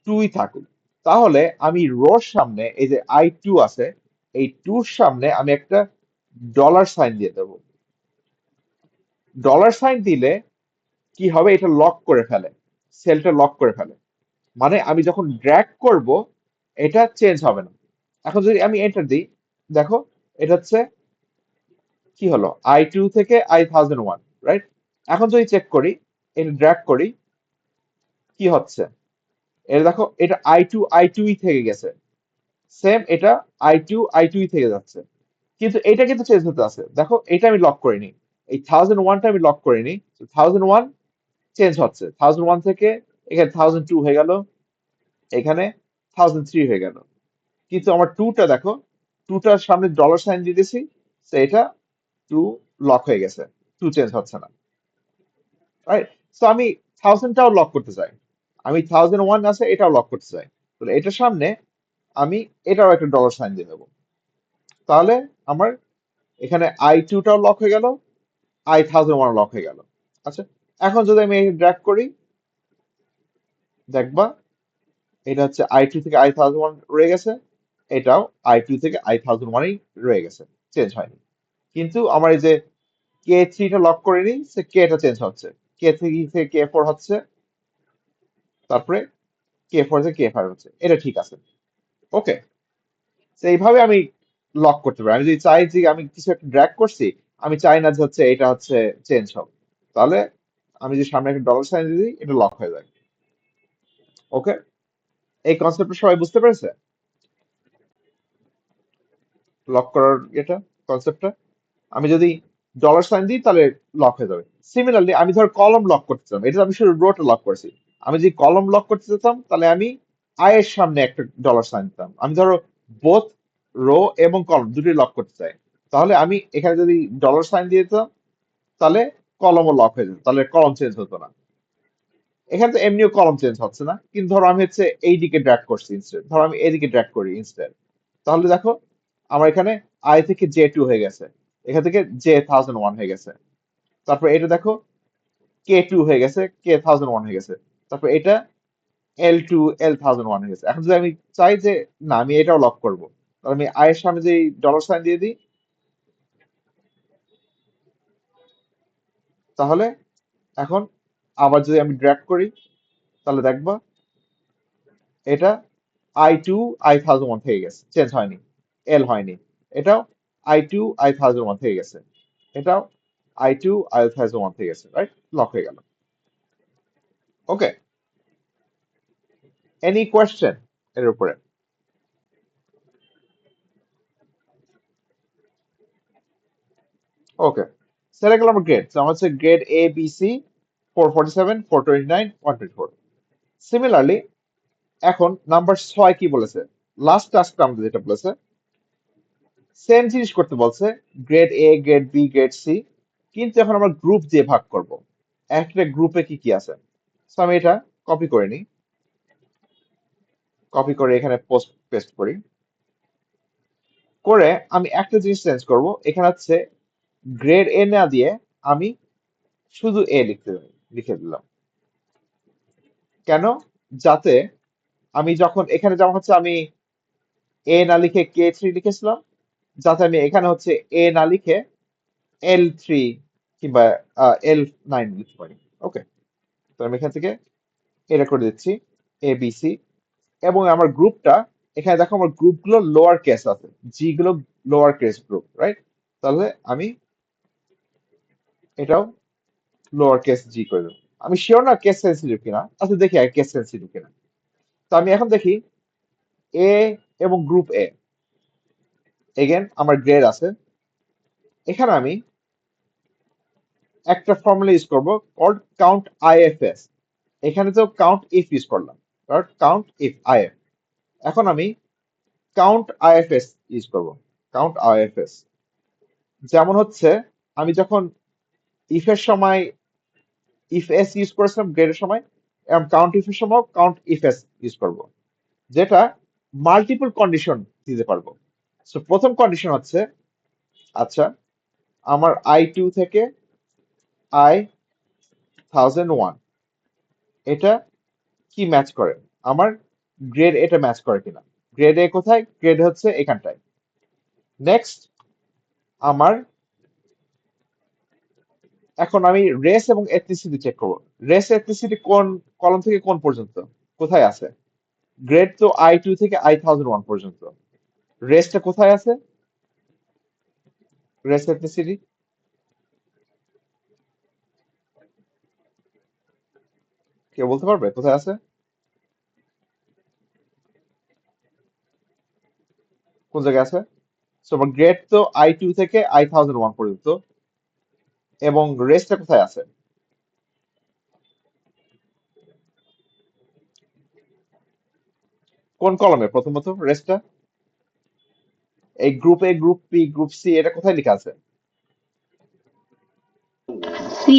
2ই থাকুক। তাহলে আমি রোর সামনে এই যে I2 আছে, এই 2র সামনে আমি একটা ডলার সাইন দিয়ে দেবো। ডলার সাইন দিলে কি হবে, এটা লক করে ফেলে, সেলটা লক করে ফেলে। মানে আমি যখন ড্র্যাগ করব এটা চেঞ্জ হবে না। এখন যদি আমি এন্টার দিই, দেখো এটা হচ্ছে কি হলো, I2 থেকে I1001, রাইট? এখন যদি চেক করি, এটা ড্র্যাগ করি, কি হচ্ছে, এটা দেখো, এটা I2 থেকে গেছে, সেম এটা I2 থেকে যাচ্ছে, কিন্তু এটা কিন্তু চেঞ্জ হতে আছে। দেখো এটা আমি লক করিনি, এই 1001টা আমি লক করিনি, 1001 চেঞ্জ হচ্ছে, 1001 থেকে এখানে 1002 হয়ে গেল, এখানে 1003 হয়ে গেল, কিন্তু আমার টুটা দেখো, টুটার সামনে ডলার সাইন দিয়ে দিয়েছি, তো এটা টু লক হয়ে গেছে, টু চেঞ্জ হচ্ছে না, রাইট? সো আমি 1000টাও লক করতে চাই, আমি 1001 আছে এটাও লক করতে চাই, তাহলে এটার সামনে আমি এটাও একটা ডলার সাইন দিয়ে দেবো, তাহলে আমার এখানে I2টাও লক হয়ে গেল, I1001 লক হয়ে গেল। আচ্ছা, এখন যদি আমি ড্র্যাগ করি, দেখবা এটা হচ্ছে I2 থেকে I1001 রয়ে গেছে, এটাও I2 থেকে I1001ই রয়ে গেছে, চেঞ্জ হয়নি। কিন্তু আমার এই যে K3টা লক করিনি, সে K টা চেঞ্জ হচ্ছে, K3 থেকে K4 হচ্ছে, তারপরে K4 থেকে K5 হচ্ছে, এটা ঠিক আছে। ওকে, তো এইভাবে আমি লক করতে পারি। আমি যদি চাই যে আমি কিছু একটা ড্র্যাগ করছি, আমি চাই না যে হচ্ছে এটা হচ্ছে চেঞ্জ হোক, তাহলে আমি যে সামনে একটা ডলার সাইন দিয়ে দিই, এটা লক হয়ে যায়। ওকে, এই কনসেপ্টটা সবাই বুঝতে পেরেছে? লক করার এটা কনসেপ্টটা, আমি যদি ডলার সাইন দিই তাহলে লক হয়ে যাবে। সিমিলারলি আমি ধর কলম লক করতে চাই, এটা আমি শুধু রোটা লক করছি, আমি যদি কলম লক করতে চাইতাম তাহলে আমি আই এর সামনে একটা ডলার সাইন দিতাম। আমি ধরো বোথ রো এবং কলম দুটোই লক করতে চাই, তাহলে আমি এখানে যদি ডলার সাইন দিয়ে দিতাম তাহলে কলমও লক হয়ে যেত, তাহলে কলম চেঞ্জ হতো না। এখানে তো এমনিও কলম চেঞ্জ হচ্ছে না, কিন্তু ধরো আমি হচ্ছে এই দিকে ড্র্যাগ করছি ইনস্টেড, ধরো আমি এদিকে ড্র্যাগ করি ইনস্টেড, তাহলে দেখো আমার এখানে I থেকে J2 হয়ে গেছে, এখান থেকে J1001 হয়ে গেছে, তারপর এটা দেখো K2 হয়ে গেছে, K1001 হয়ে গেছে, তারপর এটা L2 L1001 হয়ে গেছে। এখন যদি আমি চাই যে না আমি এটাও লক করবো, তাহলে আমি I এর সামনে যে ডলার সাইন দিয়ে দিই, তাহলে এখন আবার যদি আমি ড্র্যাগ করি, তাহলে দেখবা এটা I2 I1001 থেকে গেছে, চেঞ্জ হয়নি, L হয়নি, এটাও I2 I1001 থেকে গেছে, এটাও I2 I1001 থেকে গেছে, রাইট? লক হয়ে গেল। ওকে, এনি কোয়েশ্চেন এর উপরে? ওকে, সেটা গেল আমার গ্রেড। আমার হচ্ছে grade A B C 447 429 124। Similarly এখন নাম্বার 6 কি বলেছে, লাস্ট টাস্কটা আমাদের যেটা বলেছে, সেম জিনিস করতে বলছে, grade A grade B grade C, কিন্তু এখন আমরা গ্রুপ দিয়ে ভাগ করব, একটা গ্রুপে কি কি আছে। সো আমি এটা কপি করে নিই, কপি করে এখানে পোস্ট পেস্ট করি, করে আমি একটা জিনিস চেঞ্জ করব, এখানে হচ্ছে গ্রেড A না দিয়ে আমি শুধু A লিখে দিলাম। কেন? যাতে আমি যখন এখানে, যেমন হচ্ছে আমি A না লিখে K3 লিখেছিলাম, যাতে আমি এখানে হচ্ছে A না লিখে L3 কিংবা L9 লিখতে পারি। ওকে, তো আমি এখান থেকে এটা করে দিচ্ছি ABC, এবং আমার গ্রুপটা এখানে দেখো, আমার গ্রুপগুলো লোয়ার কেস আছে, জি গুলো লোয়ার কেস গ্রুপ, রাইট? তাহলে আমি এটাও লোয়ার কেস জি করে দেবো। আমি শিওর না কেস সেন্সিটিভ কিনা, আচ্ছা দেখি কেস সেন্সিটিভ কিনা। তো আমি এখন দেখি এ এবং গ্রুপ এ, এগেন আমার গ্রেড আছে, এখানে আমি একটা ফর্মুলা ইউজ করবো কল্ড কাউন্ট IFS। এখানে তো কাউন্ট ইফ ইউজ করলাম, কাউন্ট ইফ IF। এখন আমি কাউন্ট IFS ইউজ করব, কাউন্ট IFS। যেমন হচ্ছে আমি যখন ইফের সময় ইফ এস ইউজ করেছিলাম গ্রেডের সময়, এবং কাউন্ট ইফের সময় কাউন্ট ইফ এস ইউজ করব, যেটা মাল্টিপল কন্ডিশন দিতে পারবো। সো প্রথম কন্ডিশন হচ্ছে, আচ্ছা আমার I2 থেকে I1001 এটা কি ম্যাচ করে, আমার গ্রেড এটা ম্যাচ করে কিনা। গ্রেড এ কোথায়? গ্রেড হচ্ছে এখানটায়। নেক্সট আমার এখন আমি রেস এবং এথনিসিটি চেক করবো। রেস এথনিসিটি কোন কলম থেকে কোন পর্যন্ত, কোথায় আছে? গ্রেড তো I2 থেকে I1001 পর্যন্ত। রেসটা কোথায় আছে? রেস এথনিসিটি কেউ বলতে পারবে কোথায় আছে? কোন জায়গায় আছে? সো আমার গ্রেড তো I2 থেকে I1001 পর্যন্ত, এবং রেসটা কোথায় আছে? কোন কলমে প্রথমত রেসটা? এই group A, group B, group C, এটা কোথায় লেখা আছে? সি।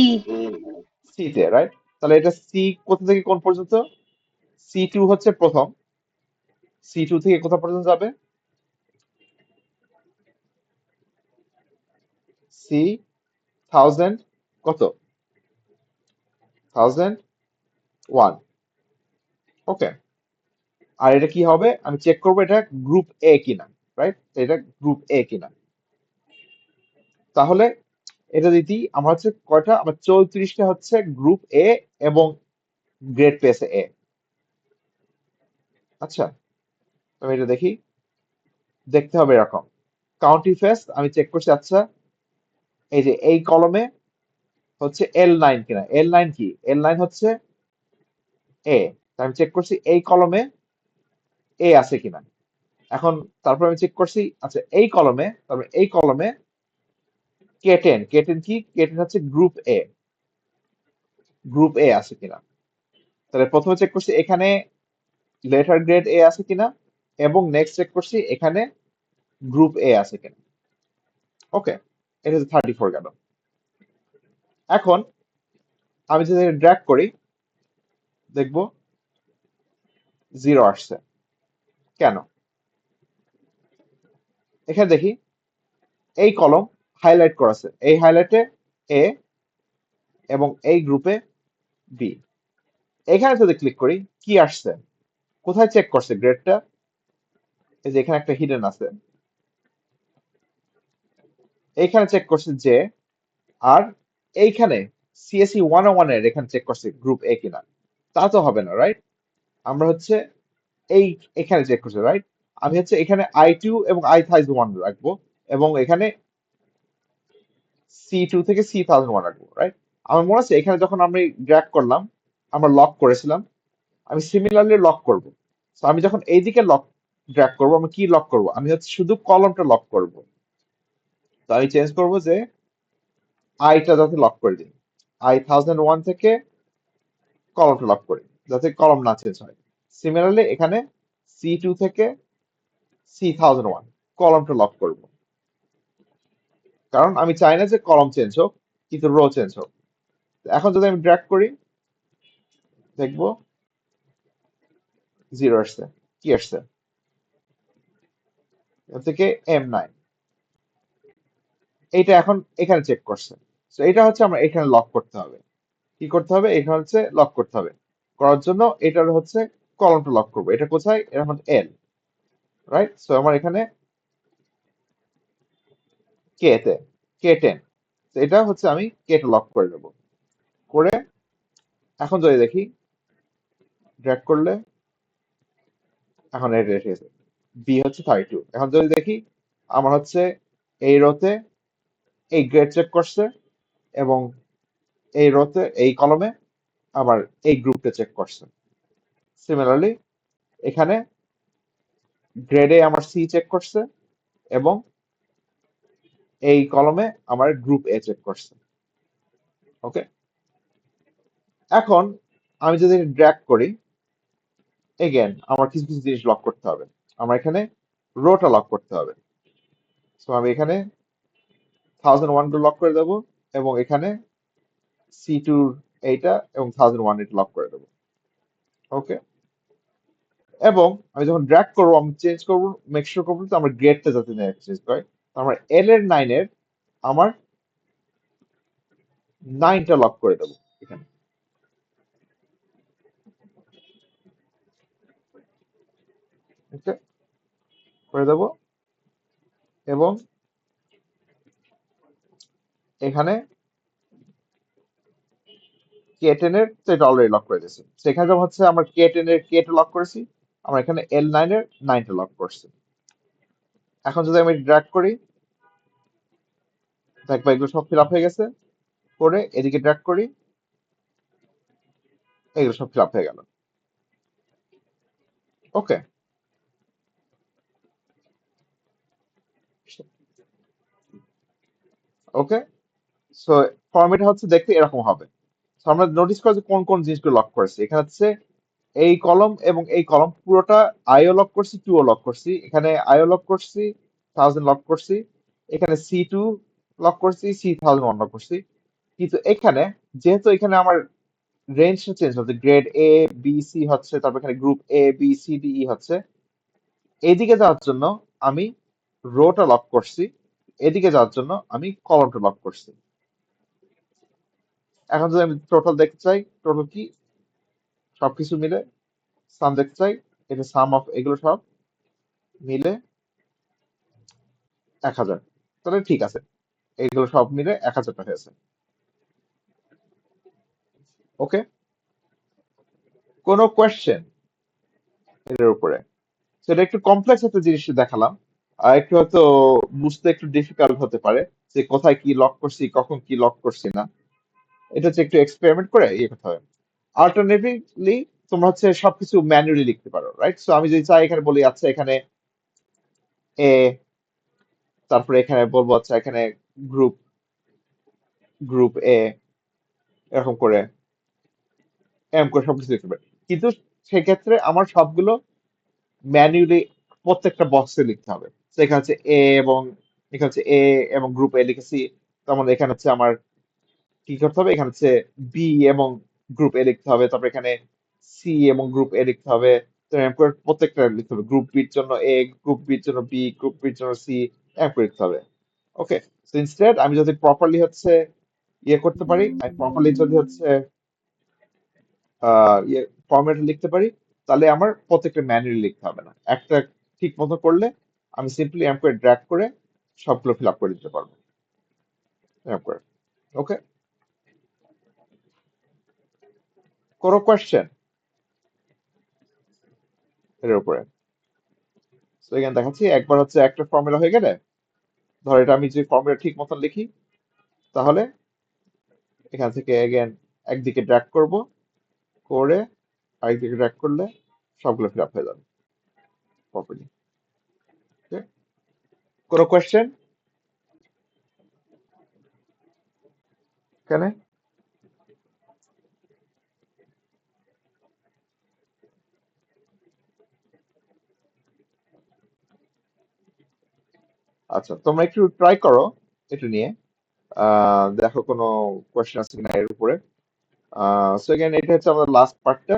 সি তে, রাইট? তাহলে এটা সি কোথা থেকে কোন পর্যন্ত? C2 হচ্ছে প্রথম। C2 থেকে কোথা পর্যন্ত যাবে? সি 1000 কত? 1001। ওকে। আর এটা কি হবে? আমি চেক করবো এটা গ্রুপ এ কিনা, রাইট? এটা গ্রুপ এ কিনা। তাহলে এটা যদি আমার হচ্ছে কয়টা, আমার 34টা হচ্ছে গ্রুপ এ এবং গ্রেড পেয়েছে এ। আচ্ছা, আমি এটা দেখি, দেখতে হবে এরকম কাউন্টি ফেস আমি চেক করছি। আচ্ছা, এই যে এই কলমে হচ্ছে L9 কিনা। L9 কি? L9 হচ্ছে এ। আমি চেক করছি এই কলমে এ আছে কিনা। এখন তারপর আমি চেক করছি, আচ্ছা এই কলমে, তারপর এই কলমে K10, K10 কি? K10 হচ্ছে গ্রুপ এ, গ্রুপ এ আছে কিনা। তাহলে প্রথমে চেক করছি এখানে লেটার গ্রেড এ আছে কিনা, এবং নেক্সট চেক করছি এখানে গ্রুপ এ আছে কিনা। ওকে, এটা হচ্ছে 34 গেল। এখন আমি যদি ড্র্যাগ করি, দেখবো 0 আসছে। কেন? এখানে দেখি এই কলম হাইলাইট করা আছে, এই হাইলাইটে এ এবং এই গ্রুপে বি। এখানে যদি ক্লিক করি কি আসছে? কোথায় চেক করছে গ্রেডটা? এই যে এখানে একটা হিডেন আছে, এইখানে চেক করছে যে, আর এইখানে CSE 101 এর এখানে চেক করছে গ্রুপ এ কিনা। তা তো হবে না, রাইট? আমরা হচ্ছে এই এখানে চেক করছে, রাইট? আমি হচ্ছে এখানে I2 এবং I1001 রাখবো, এবং এখানে C2 থেকে C1001 রাখবো, রাইট? আমার মনে আছে এখানে যখন আমি ড্র্যাগ করলাম, আমরা লক করেছিলাম, আমি সিমিলারলি লক করব। তো আমি যখন এইদিকে লক ড্র্যাগ করবো, আমি কি লক করব? আমি হচ্ছে শুধু কলমটা লক করব। তো আমি চেঞ্জ করব যে আইটা যাতে লক করে দিই, I1001 থেকে কলমটা লক করি, যাতে কলম না চেঞ্জ হয়। সিমিলারলি এখানে C2 থেকে C1001 কলমটা লক করব, কারণ আমি চাই না যে কলম চেঞ্জ হোক, কিন্তু রো চেঞ্জ হোক। তো এখন যদি আমি ড্র্যাগ করি, দেখবো 0 আসছে। কি আসছে? এর থেকে M9, এইটা এখন এখানে চেক করছে। তো এটা হচ্ছে আমরা এখানে লক করতে হবে। কি করতে হবে? এখানে হচ্ছে লক করতে হবে। করার জন্য এটার হচ্ছে কলমটা লক করবো। এটা কোথায়? এটা হচ্ছে L, রাইট? সো আমার এখানে K তে, K10। তো এটা হচ্ছে আমি K টা লক করে দেবো। করে এখন যদি দেখি ড্র্যাগ করলে, এখন এটা এসেছে বি হচ্ছে 32। এখন যদি দেখি আমার হচ্ছে এই রোতে এই গ্রেড চেক করছে, এবং এই রোতে এই কলমে আবার এই গ্রুপটা চেক করছে। সিমিলারলি এখানে গ্রেডে আমার সি চেক করছে, এবং এই কলমে আমার গ্রুপ এ চেক করছে। ওকে, এখন আমি যদি ড্র্যাগ করি, এগেন আমার কিছু কিছু জিনিস লক করতে হবে। আমার এখানে রোটা লক করতে হবে। সো আমি এখানে 1001 গুলো লক করে দেবো, এবং এখানে C2 এইটা এবং 1001 এটা লক করে দেবো। ওকে, এবং আমি যখন ড্র্যাগ করবো, আমি চেঞ্জ করবো, মেক শিওর করবো যে আমার গ্রেডটা যাতে চেঞ্জ করে। তো আমার L এর 9 এর আমার 9টা লক করে দেবো এখানে। ওকে, করে দেবো, এবং এখানে K10 এর তো এটা অলরেডি লক করে দিয়েছি। সেখানে যেমন হচ্ছে আমার K10 এর K টা লক করেছি, আমরা এখানে L9 এর 9টা লক করছি। এখন যদি আমি ড্র্যাগ করি, দেখবো এগুলো সব ফিল আপ হয়ে গেছে। করে এদিকে ড্র্যাগ করি, এগুলো সব ফিল আপ হয়ে গেল। ওকে, ওকে। সো ফরম্যাট হচ্ছে দেখতে এরকম হবে। So আমরা নোটিস করি যে কোন কোন জিনিসগুলো লক করেছি। এখানে হচ্ছে এই কলম এবং এই কলম পুরোটা আইও লক করছি, টু ও লক করছি। এখানে আইও লক করছি, 1000 লক করছি। এখানে C2 লক করছি, C1001 লক করছি। কিন্তু এখানে যেহেতু এখানে আমার রেঞ্জটা চেঞ্জ হচ্ছে, গ্রেড A B C হচ্ছে, তারপর এখানে group A B C D E হচ্ছে, এদিকে যাওয়ার জন্য আমি রোটা লক করছি, এদিকে যাওয়ার জন্য আমি কলমটা লক করছি। এখন যদি আমি টোটাল দেখতে চাই, টোটাল কি সবকিছু মিলে সাম দেখতে চাই, এটা সাম অফ এগুলো সব মিলে 1000। তাহলে ঠিক আছে, এগুলো সব মিলে 1000 টা হয়েছে। ওকে, কোনো কোয়েশ্চেন এর উপরে? সেটা একটু কমপ্লেক্স একটা জিনিস দেখালাম, আর একটু হয়তো বুঝতে একটু ডিফিকাল্ট হতে পারে যে কোথায় কি লক করছি, কখন কি লক করছি না। এটা হচ্ছে একটু এক্সপেরিমেন্ট করে ইয়ে করতে হবে। অল্টারনেটিভলি তোমরা হচ্ছে সবকিছু ম্যানুয়ালি লিখতে পারো, রাইট? সো আমি যদি চাই এখানে বলি আচ্ছা এখানে এ, তারপরে এখানে বলবো আচ্ছা এখানে গ্রুপ গ্রুপ এ, এরকম করে এম করে সবকিছু লিখতে পারি। কিন্তু সেক্ষেত্রে আমার সবগুলো ম্যানুয়ালি প্রত্যেকটা বক্সে লিখতে হবে। তো এখানে হচ্ছে এ এবং এখানে হচ্ছে এ এবং গ্রুপ এ লিখেছি, তেমন এখানে হচ্ছে আমার কি করতে হবে, এখানে হচ্ছে বি এবং গ্রুপ এ লিখতে হবে, তারপর এখানে সি এবং গ্রুপ এ লিখতে হবে। তো এরকম করে প্রত্যেকটা লিখতে হবে, গ্রুপ বির জন্য এ, গ্রুপ বির জন্য বি, গ্রুপ বির জন্য সি, এরকম করে লিখতে হবে। ওকে, সো ইনস্টেড আমি যদি প্রপারলি হচ্ছে ইয়ে করতে পারি, আমি প্রপারলি যদি হচ্ছে ইয়ে ফরম্যাট লিখতে পারি, তাহলে আমার প্রত্যেকটা ম্যানুয়ালি লিখতে হবে না। একটা ঠিক মতো করলে আমি সিম্পলি এরকম করে ড্র্যাগ করে সবগুলো ফিল আপ করে দিতে পারবো এরকম করে। ওকে, কোনো কোয়েশ্চেন এর উপরে? তো এখানে দেখাচ্ছি, একবার হচ্ছে একটা ফর্মুলা হয়ে গেলে, ধর এটা আমি যে ফর্মুলা ঠিক মতন লিখি, তাহলে এখান থেকে এগেন একদিকে ড্র্যাগ করব, করে আরেকদিকে ড্র্যাগ করলে সবগুলো ফিল আপ হয়ে যাবে প্রপারলি। কোনো কোয়েশ্চেন এখানে? আচ্ছা, তোমরা একটু ট্রাই করো এটা নিয়ে, দেখো কোনো কোয়েশ্চেন আছে কিনা এর উপরে। সো এগেন এটা হচ্ছে আমাদের লাস্ট পার্টটা।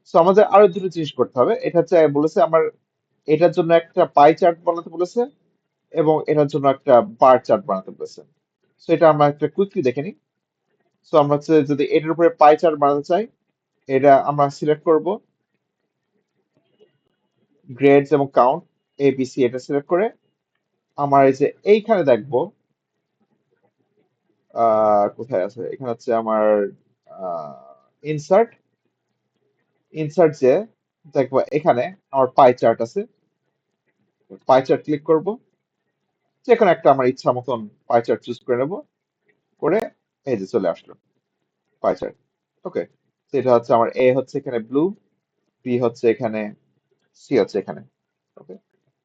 সো আমাদের আরো দুটো জিনিস করতে হবে। এটা হচ্ছে বলেছে আমার এটার জন্য একটা পাই চার্ট বানাতে বলেছে, এবং এটার জন্য একটা বার চার্ট বানাতে বলেছে। সো এটা আমরা একটা কুইকলি দেখে নিই। সো আমরা হচ্ছে যদি এটার উপরে পাই চার্ট বানাতে চাই, এটা আমরা সিলেক্ট করব, গ্রেডস এবং কাউন্ট ABC এটা সিলেক্ট করে আমার এই যে এইখানে দেখবো কোথায় আছে, এখানে হচ্ছে আমার ইনসার্ট, ইনসার্ট যে দেখবো এখানে আমার পাই চার্ট আছে, পাই চার্ট ক্লিক করব, যে কোনো একটা আমার ইচ্ছা মতন পাই চার্ট চুজ করে নেব, করে এই যে চলে আসলো পাই চার্ট। ওকে, এটা হচ্ছে আমার এ হচ্ছে এখানে ব্লু, বি হচ্ছে এখানে, সি হচ্ছে এখানে। ওকে,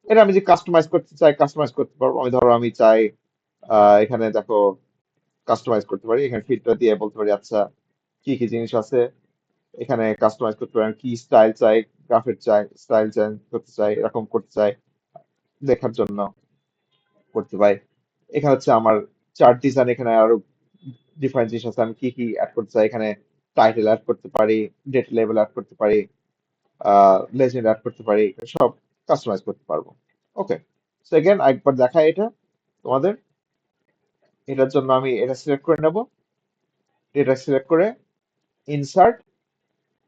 এটা আমি যে কাস্টমাইজ করতে চাই কাস্টমাইজ করতে পারবো। আমি ধরো আমি চাই এখানে দেখো কাস্টমাইজ করতে পারি, এখানে ফিল্টার দিয়ে বলতে পারি আচ্ছা কি কি জিনিস আছে এখানে কাস্টমাইজ করতে পারি, আমি কি স্টাইল চাই, গ্রাফের চাই, স্টাইল চেঞ্জ করতে চাই, এরকম করতে চাই, লেখার জন্য করতে পারি। এখানে হচ্ছে আমার চার্ট ডিজাইন, এখানে আরো ডিফারেন্ট জিনিস আছে, আমি কি কি অ্যাড করতে চাই, এখানে টাইটেল অ্যাড করতে পারি, ডেট লেবেল অ্যাড করতে পারি, লেজেন্ড অ্যাড করতে পারি, সব কাস্টমাইজ করতে পারবো। ওকে, সো এগেন একবার দেখাই এটা তোমাদের। এটার জন্য আমি এটা সিলেক্ট করে নেব, এটা সিলেক্ট করে ইনসার্ট,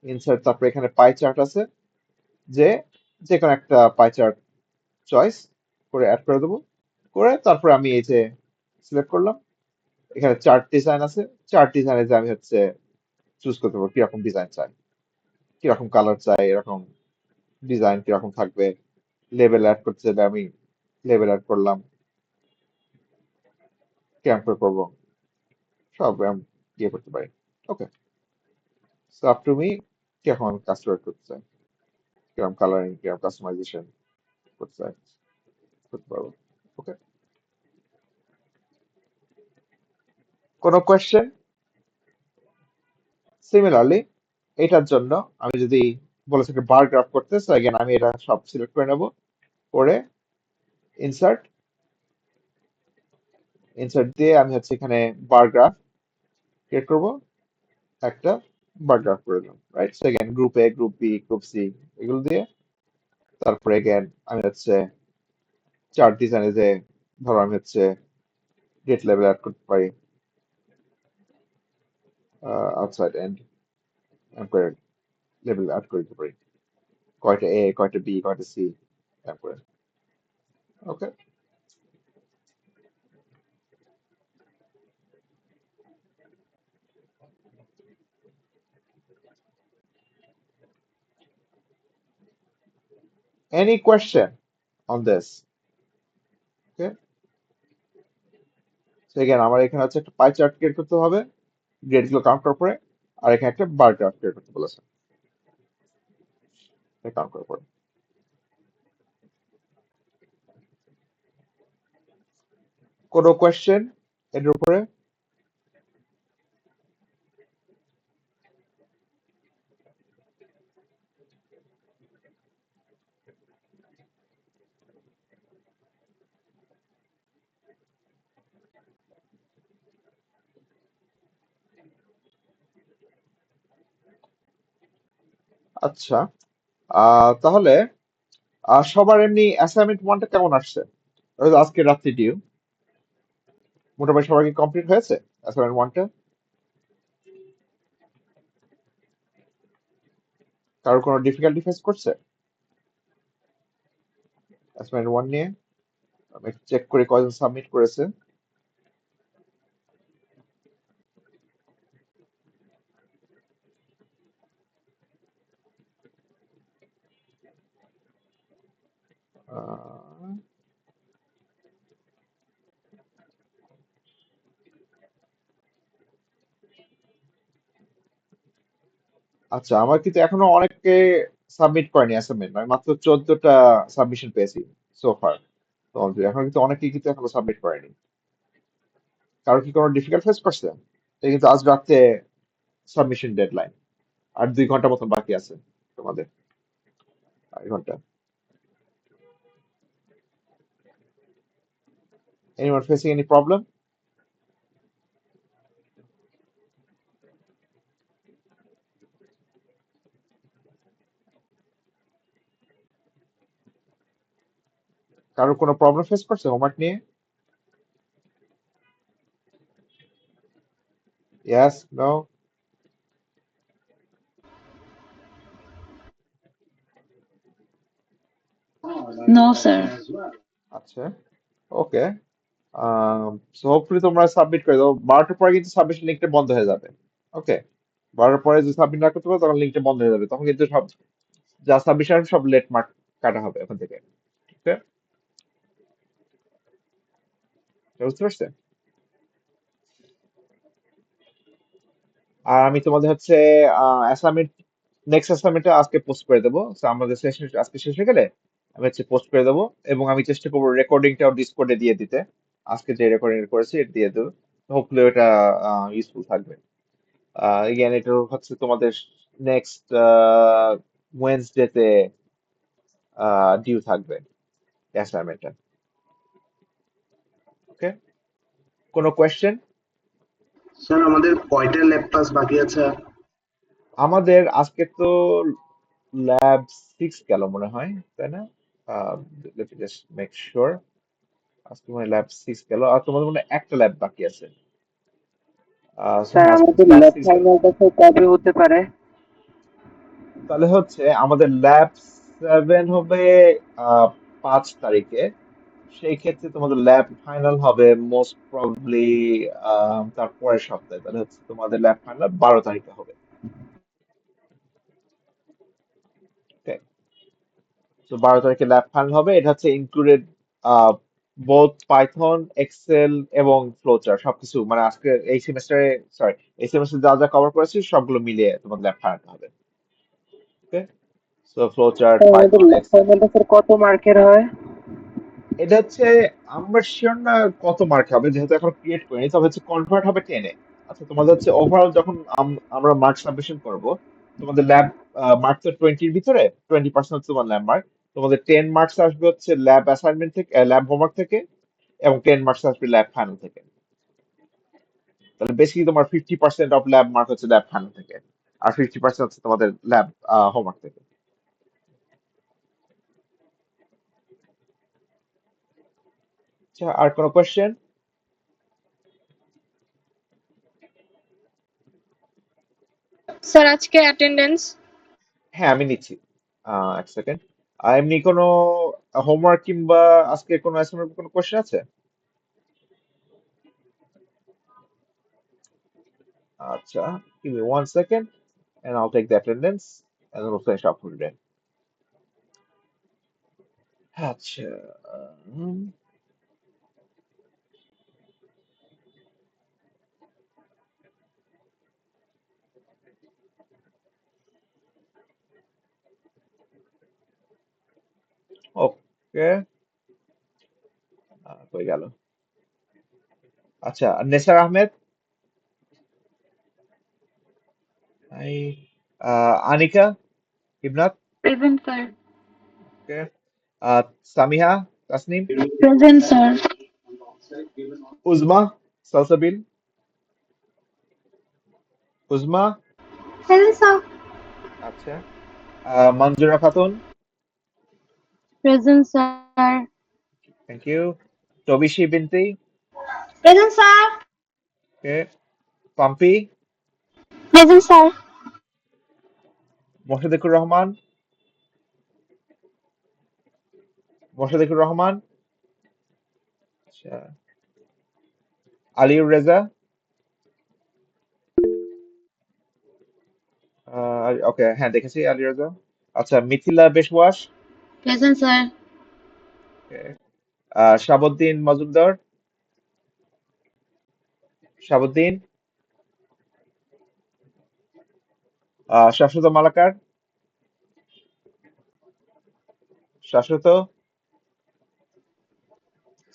ইনসার্ট তারপরে এখানে পাই চার্ট আছে, যে যে কোনো একটা পাই চার্ট চয়েস করে অ্যাড করে দেবো, করে তারপরে আমি এই যে সিলেক্ট করলাম, এখানে চার্ট ডিজাইন আছে, চার্ট ডিজাইনে যে আমি হচ্ছে চুজ করতে পারবো কিরকম ডিজাইন চাই, কিরকম কালার চাই, এরকম ডিজাইন কিরকম থাকবে। লেবেল অ্যাড করতে চাইলে আমি লেবেল অ্যাড করলাম, কিরকম করে করবো সব আমি ইয়ে করতে পারি। ওকে, সো আপ টু মি কিরকম আমি কাস্টমাইজ করতে চাই, কিরকম কালারিং, কিরকম কাস্টমাইজেশন করতে চাই, করতে পারবো। ওকে, কোনো কোয়েশ্চেন? সিমিলারলি এটার জন্য আমি যদি বলেছি বার গ্রাফ করতে, সো এগেন আমি এটা সব সিলেক্ট করে নেব, করে ইনসার্ট, ইনসার্ট দিয়ে আমি হচ্ছে এখানে বার গ্রাফ ক্রিয়েট করবো, একটা বার গ্রাফ করে দিলাম, right? So again group A, group B, group C এগুলো দিয়ে তারপরে এগেন আমি হচ্ছে চার্ট ডিজাইনে যে ধরো আমি হচ্ছে ডেট লেভেল অ্যাড করতে পারি, আউটসাইড এন্ড করে লেভেল অ্যাড করে দিতে পারি, কয়টা এ, কয়টা বি, কয়টা সি করে। ওকে, any question on this? Okay, so again আমার এখানে হচ্ছে একটা পাই চার্ট ক্রিয়েট করতে হবে গ্রেড গুলো কাউন্ট করার পরে, আর এখানে একটা বার গ্রাফ ক্রিয়েট করতে বলেছে কাউন্ট করার পরে। কোনো কোয়েশ্চেন এর উপরে? আচ্ছা, তাহলে সবার এমনি অ্যাসাইনমেন্ট ওয়ানটা কেমন আসছে? ওই যে আজকে রাত্রি ডিউ, মোটামুটি সবার কি কমপ্লিট হয়েছে অ্যাসাইনমেন্ট ওয়ানটা? কারোর কোনো ডিফিকাল্টি ফেস করছে অ্যাসাইনমেন্ট ওয়ান নিয়ে? আমি চেক করে কয়জন সাবমিট করেছে। আহ, আচ্ছা, আমার কিন্তু এখনো অনেকে সাবমিট করেনি অ্যাসাইনমেন্ট, আমি মাত্র 14টা সাবমিশন পেয়েছি সোফার। তো এখন কিন্তু অনেকেই কিন্তু এখনো সাবমিট করেনি। কারো কি কোনো ডিফিকাল্ট ফেস করছে? এই কিন্তু আজ রাতে সাবমিশন ডেডলাইন, আর 2 ঘন্টা মতন বাকি আছে তোমাদের, 8 ঘন্টা। Anyone facing any problem? কারো কোনো প্রবলেম ফেস করছে হোমওয়ার্ক নিয়ে? Yes, no? No, sir. আচ্ছা, ওকে। সো হোপফুলি তোমরা সাবমিট করে দাও। 12টার পরে কিন্তু সাবমিশন লিঙ্কটা বন্ধ হয়ে যাবে। ওকে, 12টার পরে যদি সাবমিট না করতে পারো তখন লিঙ্কটা বন্ধ হয়ে যাবে, তখন কিন্তু সব যা সাবমিশন সব লেট মার্ক কাটা হবে ওখান থেকে। ওকে, বুঝতে পারছে? আর আমি তোমাদের হচ্ছে অ্যাসাইনমেন্ট, নেক্সট অ্যাসাইনমেন্টটা আজকে পোস্ট করে দেবো। তো আমাদের সেশন আজকে শেষ হয়ে গেলে আমি হচ্ছে পোস্ট করে দেবো, এবং আমি চেষ্টা করবো রেকর্ডিংটাও ডিসকর্ডে দিয়ে দিতে। আজকে যে রেকর্ডিং করেছি এটা দিয়ে দেবো, হোপফুলি ওটা ইউজফুল থাকবে। এগেন এটা হচ্ছে তোমাদের নেক্সট ওয়েনসডেতে ডিউ থাকবে অ্যাসাইনমেন্টটা। ওকে, কোনো কোয়েশ্চেন? স্যার আমাদের কয়টা ল্যাব ক্লাস বাকি আছে? আমাদের আজকে তো ল্যাব 6 গেল মনে হয়, তাই না? Let me just make sure. আজকে মনে ল্যাব 6 গেল, আর তোমাদের মনে হয় একটা ল্যাব বাকি আছে। So স্যার হ্যাঁ, আজকে আমাদের ল্যাব ল্যাব 6 গেল। ফাইনালটা স্যার কবে হতে পারে? তাহলে হচ্ছে আমাদের ল্যাব 7 হবে 5 তারিখে। সেই ক্ষেত্রে তোমাদের ল্যাব ফাইনাল হবে মোস্ট প্রবাবলি তার পরের সপ্তাহে, তাহলে হচ্ছে তোমাদের ল্যাব ফাইনাল 12 তারিখে হবে। ওকে, তো 12 তারিখে ল্যাব ফাইনাল হবে। এটা হচ্ছে ইনক্লুডেড বোথ পাইথন, এক্সেল এবং ফ্লোচার্ট সবকিছু, মানে আজকে এই সেমিস্টারে, সরি এই সেমিস্টারে যা যা কভার করেছি সবগুলো মিলিয়ে তোমাদের ল্যাব ফাইনাল হবে। ওকে, সো ফ্লোচার্ট, স্যার আমাদের পাইথন, এক্সেল। অ্যাসাইনমেন্টটা স্যার কত মার্কের হয়? এটা হচ্ছে আমরা শিওর না কত মার্ক হবে, যেহেতু এখন ক্রিয়েট করিনি, তবে হচ্ছে কনভার্ট হবে 10-এ। আচ্ছা, তোমাদের হচ্ছে ওভারঅল যখন আমরা মার্ক সাবমিশন করব, তোমাদের ল্যাব মার্ক তো 20-র ভিতরে 20% তোমার ল্যাব মার্ক, তোমাদের 10 মার্কস আসবে হচ্ছে ল্যাব অ্যাসাইনমেন্ট থেকে, ল্যাব হোমওয়ার্ক থেকে, এবং 10 মার্কস আসবে ল্যাব ফাইনাল থেকে। তাহলে বেসিক্যালি তোমার 50% অফ ল্যাব মার্ক হচ্ছে ল্যাব ফাইনাল থেকে, আর 50% হচ্ছে তোমাদের ল্যাব হোমওয়ার্ক থেকে। আচ্ছা, আর কোনো কোয়েশ্চেন? স্যার আজকে অ্যাটেন্ডেন্স হ্যাঁ, আমি নিচ্ছি। এক সেকেন্ড। এমনি কোনো হোমওয়ার্ক কিংবা আজকে কোনো অ্যাসাইনমেন্ট কোনো কোশ্চেন আছে? আচ্ছা, give me 1 second and I'll take the attendance and then we'll finish up for today. আচ্ছা, ওকে, হয়ে গেল। আচ্ছা, নেসার আহমেদ, এই আনিকা ইবনাত, Present, sir. ওকে, Samiha Tasnim, Present, sir. উজমা Salsabil, উজমা, Present, sir. আচ্ছা, Manjura Khatun, Present, sir. Thank you, Tobishi Binti, Present, sir. Okay, পাম্পি, Present, sir. মোশাদ্দেকুর Rahman, মোশাদ্দেকুর Rahman, আচ্ছা, আলিউর রেজা, ওকে, হ্যাঁ দেখেছি আলী রেজা। আচ্ছা, মিথিলা বেশওয়াস, Present, sir. ওকে, শাহাবুদ্দিন মজুমদার, শাহাবুদ্দিন, শাশ্বত মালাকার, শাশ্বত,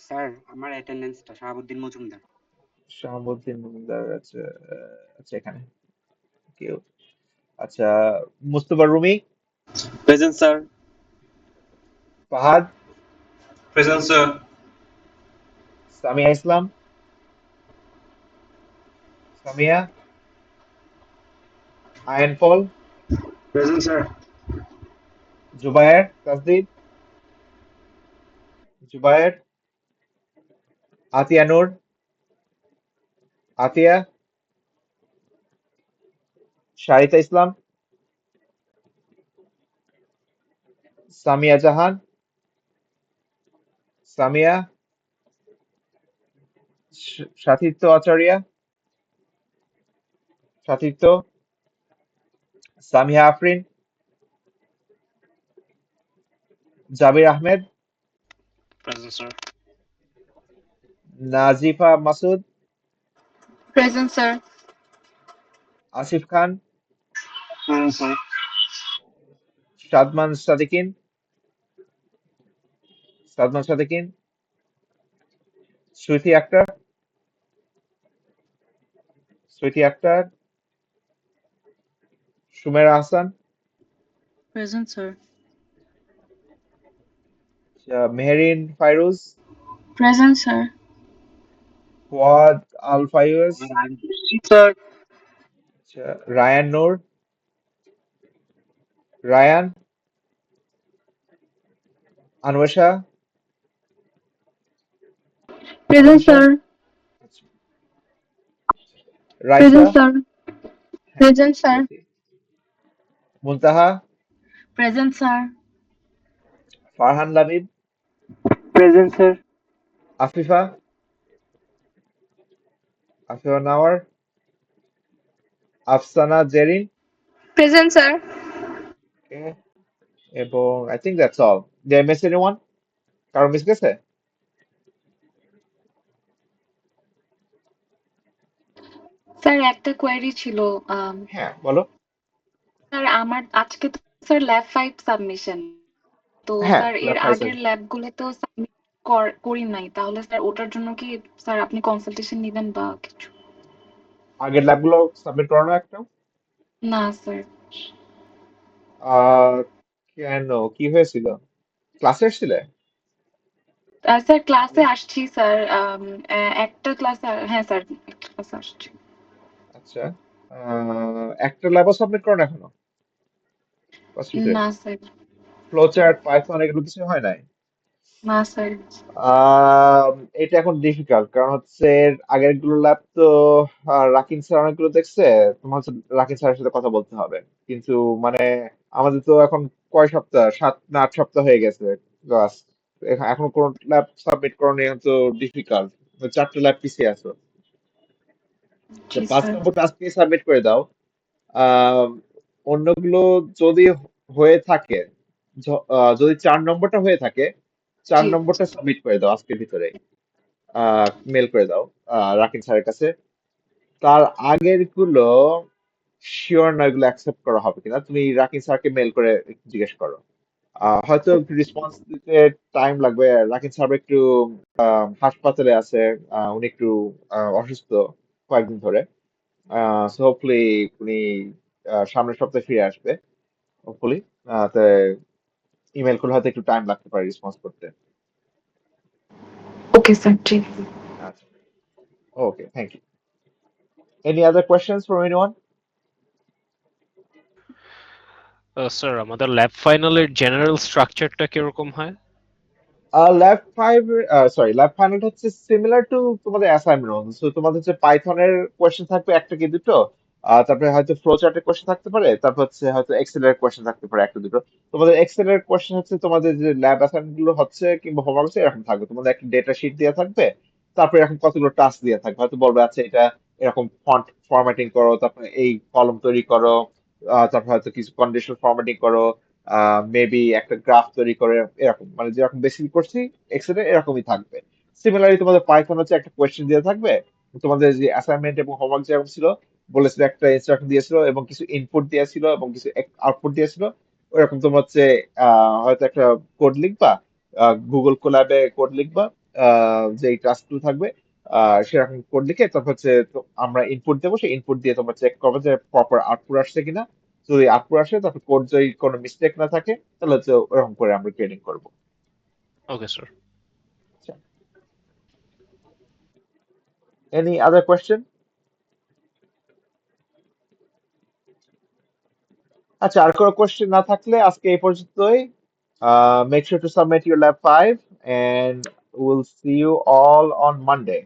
স্যার আমার অ্যাটেন্ডেন্সটা শাহাবুদ্দিন মজুমদার। শাহাবুদ্দিন মজুমদার, আচ্ছা, আচ্ছা এখানে কেউ, আচ্ছা, Mustafa Rumi, present sir. Fahad, present sir. Samia Islam, Samia, Ayan Paul, present sir. Zubair Tasdid, Zubair, Atia Noor, Atia, Sharita Islam, Samia Jahan, Samia, Sathitya Acharya, Sathitya, Samiha Afrin, Jabir Ahmed, present sir. Nazifa Masud, present sir Asif Khan, sir Sadman Sadikin, Sadman Sadikin, Smriti Akter, Smriti Akter, Sumera Hasan, Present, sir. Mehrin Fairuz, Present, sir. Fuad Al Faiz, sir Rayan Noor, Rayan, Anwasha, Present, আনওয়াশা, sir. Raisa, Present, sir. Present sir Muntaha, Present, sir. Farhan Labib, present sir. Afifa, Afifa Nawar, Afsana Zerin, Present, sir. okay, এবং I think that's all. D I miss anyone? কারো miss গেছে? Sir একটা query ছিল। হ্যাঁ, বলো। Sir আমার আজকে তো স্যার ল্যাব 5 সাবমিশন। তো হ্যাঁ, স্যার এর ল্যাব ফাইভ। আগের ল্যাবগুলো তো সাবমিট করি নাই, তাহলে স্যার ওটার জন্য কি স্যার আপনি কনসালটেশন নেবেন বা কিছু? আগের ল্যাবগুলো সাবমিট করো না একটা? না স্যার। আহ কেন, কি হয়েছিল? ক্লাসে এসেছিলে? স্যার ক্লাসে আসছি স্যার, একটা ক্লাসে, হ্যাঁ স্যার একটা ক্লাসে আসছি। আচ্ছা, একটা ল্যাবও সাবমিট করো না এখনো? ফার্স্ট না স্যার। ফ্লো চার্ট, পাইথন এগুলো কিছু হয় নাই? না স্যার। আহ এটা এখন ডিফিকাল্ট, কারণ হচ্ছে আগের গুলো ল্যাব তো রাকিন স্যার অনেকগুলো দেখছে। তোমার হচ্ছে রাকিন স্যারের সাথে কথা বলতে হবে। কিন্তু মানে আমাদের তো এখন কয় সপ্তাহ, 7 না 8 সপ্তাহ হয়ে গেছে ক্লাস, এখন কোন ল্যাব সাবমিট করানো এখন তো ডিফিকাল্ট। 4টে ল্যাব পিছিয়ে আছো। তো জি 5 স্যার। নম্বর টাস্কে সাবমিট করে দাও। আহ অন্যগুলো যদি হয়ে থাকে, যদি 4 নম্বরটা হয়ে থাকে, চার জি। নম্বরটা সাবমিট করে দাও আজকের ভিতরে। মেল করে দাও রাকিন স্যারের কাছে। তার আগের গুলো শিওর না এগুলো অ্যাকসেপ্ট করা হবে কিনা, তুমি রাকিন স্যারকে মেল করে একটু জিজ্ঞেস করো। হয়তো রেসপন্স দিতে টাইম লাগবে। রাকিন স্যার একটু হাসপাতালে আছে। উনি একটু অসুস্থ কয়েকদিন ধরে। সো হোপফুলি উনি সামনের সপ্তাহে ফিরে আসবে, হোপফুলি। তো ইমেল করলে হয়তো একটু টাইম লাগতে পারে রেসপন্স করতে। ওকে স্যার, ঠিক আছে। আচ্ছা, okay, thank you. Any other questions from anyone? Sir আমাদের ল্যাব ফাইনালের জেনারেল স্ট্রাকচারটা কিরকম হয়? Lab five, sorry, lab final হচ্ছে সিমিলার টু তোমাদের অ্যাসাইনমেন্ট। সো তোমাদের হচ্ছে পাইথনের কোয়েশ্চেন থাকবে একটা কি দুটো, তারপরে হয়তো ফ্লো চার্টের কোয়েশ্চেন থাকতে পারে, তারপর হচ্ছে হয়তো এক্সেল এর কোয়েশ্চেন থাকতে পারে একটা দুটো। তোমাদের এক্সেল এর কোয়েশ্চেন হচ্ছে তোমাদের যে ল্যাব অ্যাসাইনমেন্ট গুলো হচ্ছে কিংবা হোমওয়ার্ক হচ্ছে এরকম থাকবে। তোমাদের একটা ডেটা শিট দেওয়া থাকবে, তারপরে এরকম কতগুলো টাস্ক দেওয়া থাকবে। হয়তো বলবে আচ্ছা এটা এরকম ফন্ট ফরম্যাটিং করো, তারপরে এই কলম তৈরি করো, তারপর হয়তো কিছু কন্ডিশনাল ফরম্যাটিং করো, মেবি একটা গ্রাফ তৈরি করে, এরকম মানে যেরকম বেসিক করছি এক্সেলে এরকমই থাকবে। সিমিলারলি তোমাদের পাইথন হচ্ছে একটা কোয়েশ্চেন দিয়ে থাকবে। তোমাদের যে অ্যাসাইনমেন্ট এবং হোমওয়ার্ক যেরকম ছিল, বলেছিল একটা ইনস্ট্রাকশন দিয়েছিল এবং কিছু ইনপুট দিয়েছিল এবং কিছু আউটপুট দিয়েছিল। ওরকম তোমরা হচ্ছে হয়তো একটা কোড লিখবা, গুগল কোল্যাবে কোড লিখবা, যে টাস্কগুলো থাকবে সেরকম কোড লিখে তারপর হচ্ছে আমরা ইনপুট দেবো, সেই ইনপুট দিয়ে তোমরা চেক করবে যে প্রপার আউটপুট আসছে কিনা। যদি আউটপুট আসে, তারপর কোড যদি কোনো মিস্টেক না থাকে, তাহলে হচ্ছে ওরকম করে আমরা গ্রেডিং করবো। Okay sir. Any other question? আচ্ছা, আর কোনো কোয়েশ্চেন না থাকলে আজকে এই পর্যন্তই। Make sure to submit your lab 5 and we'll see you all on Monday.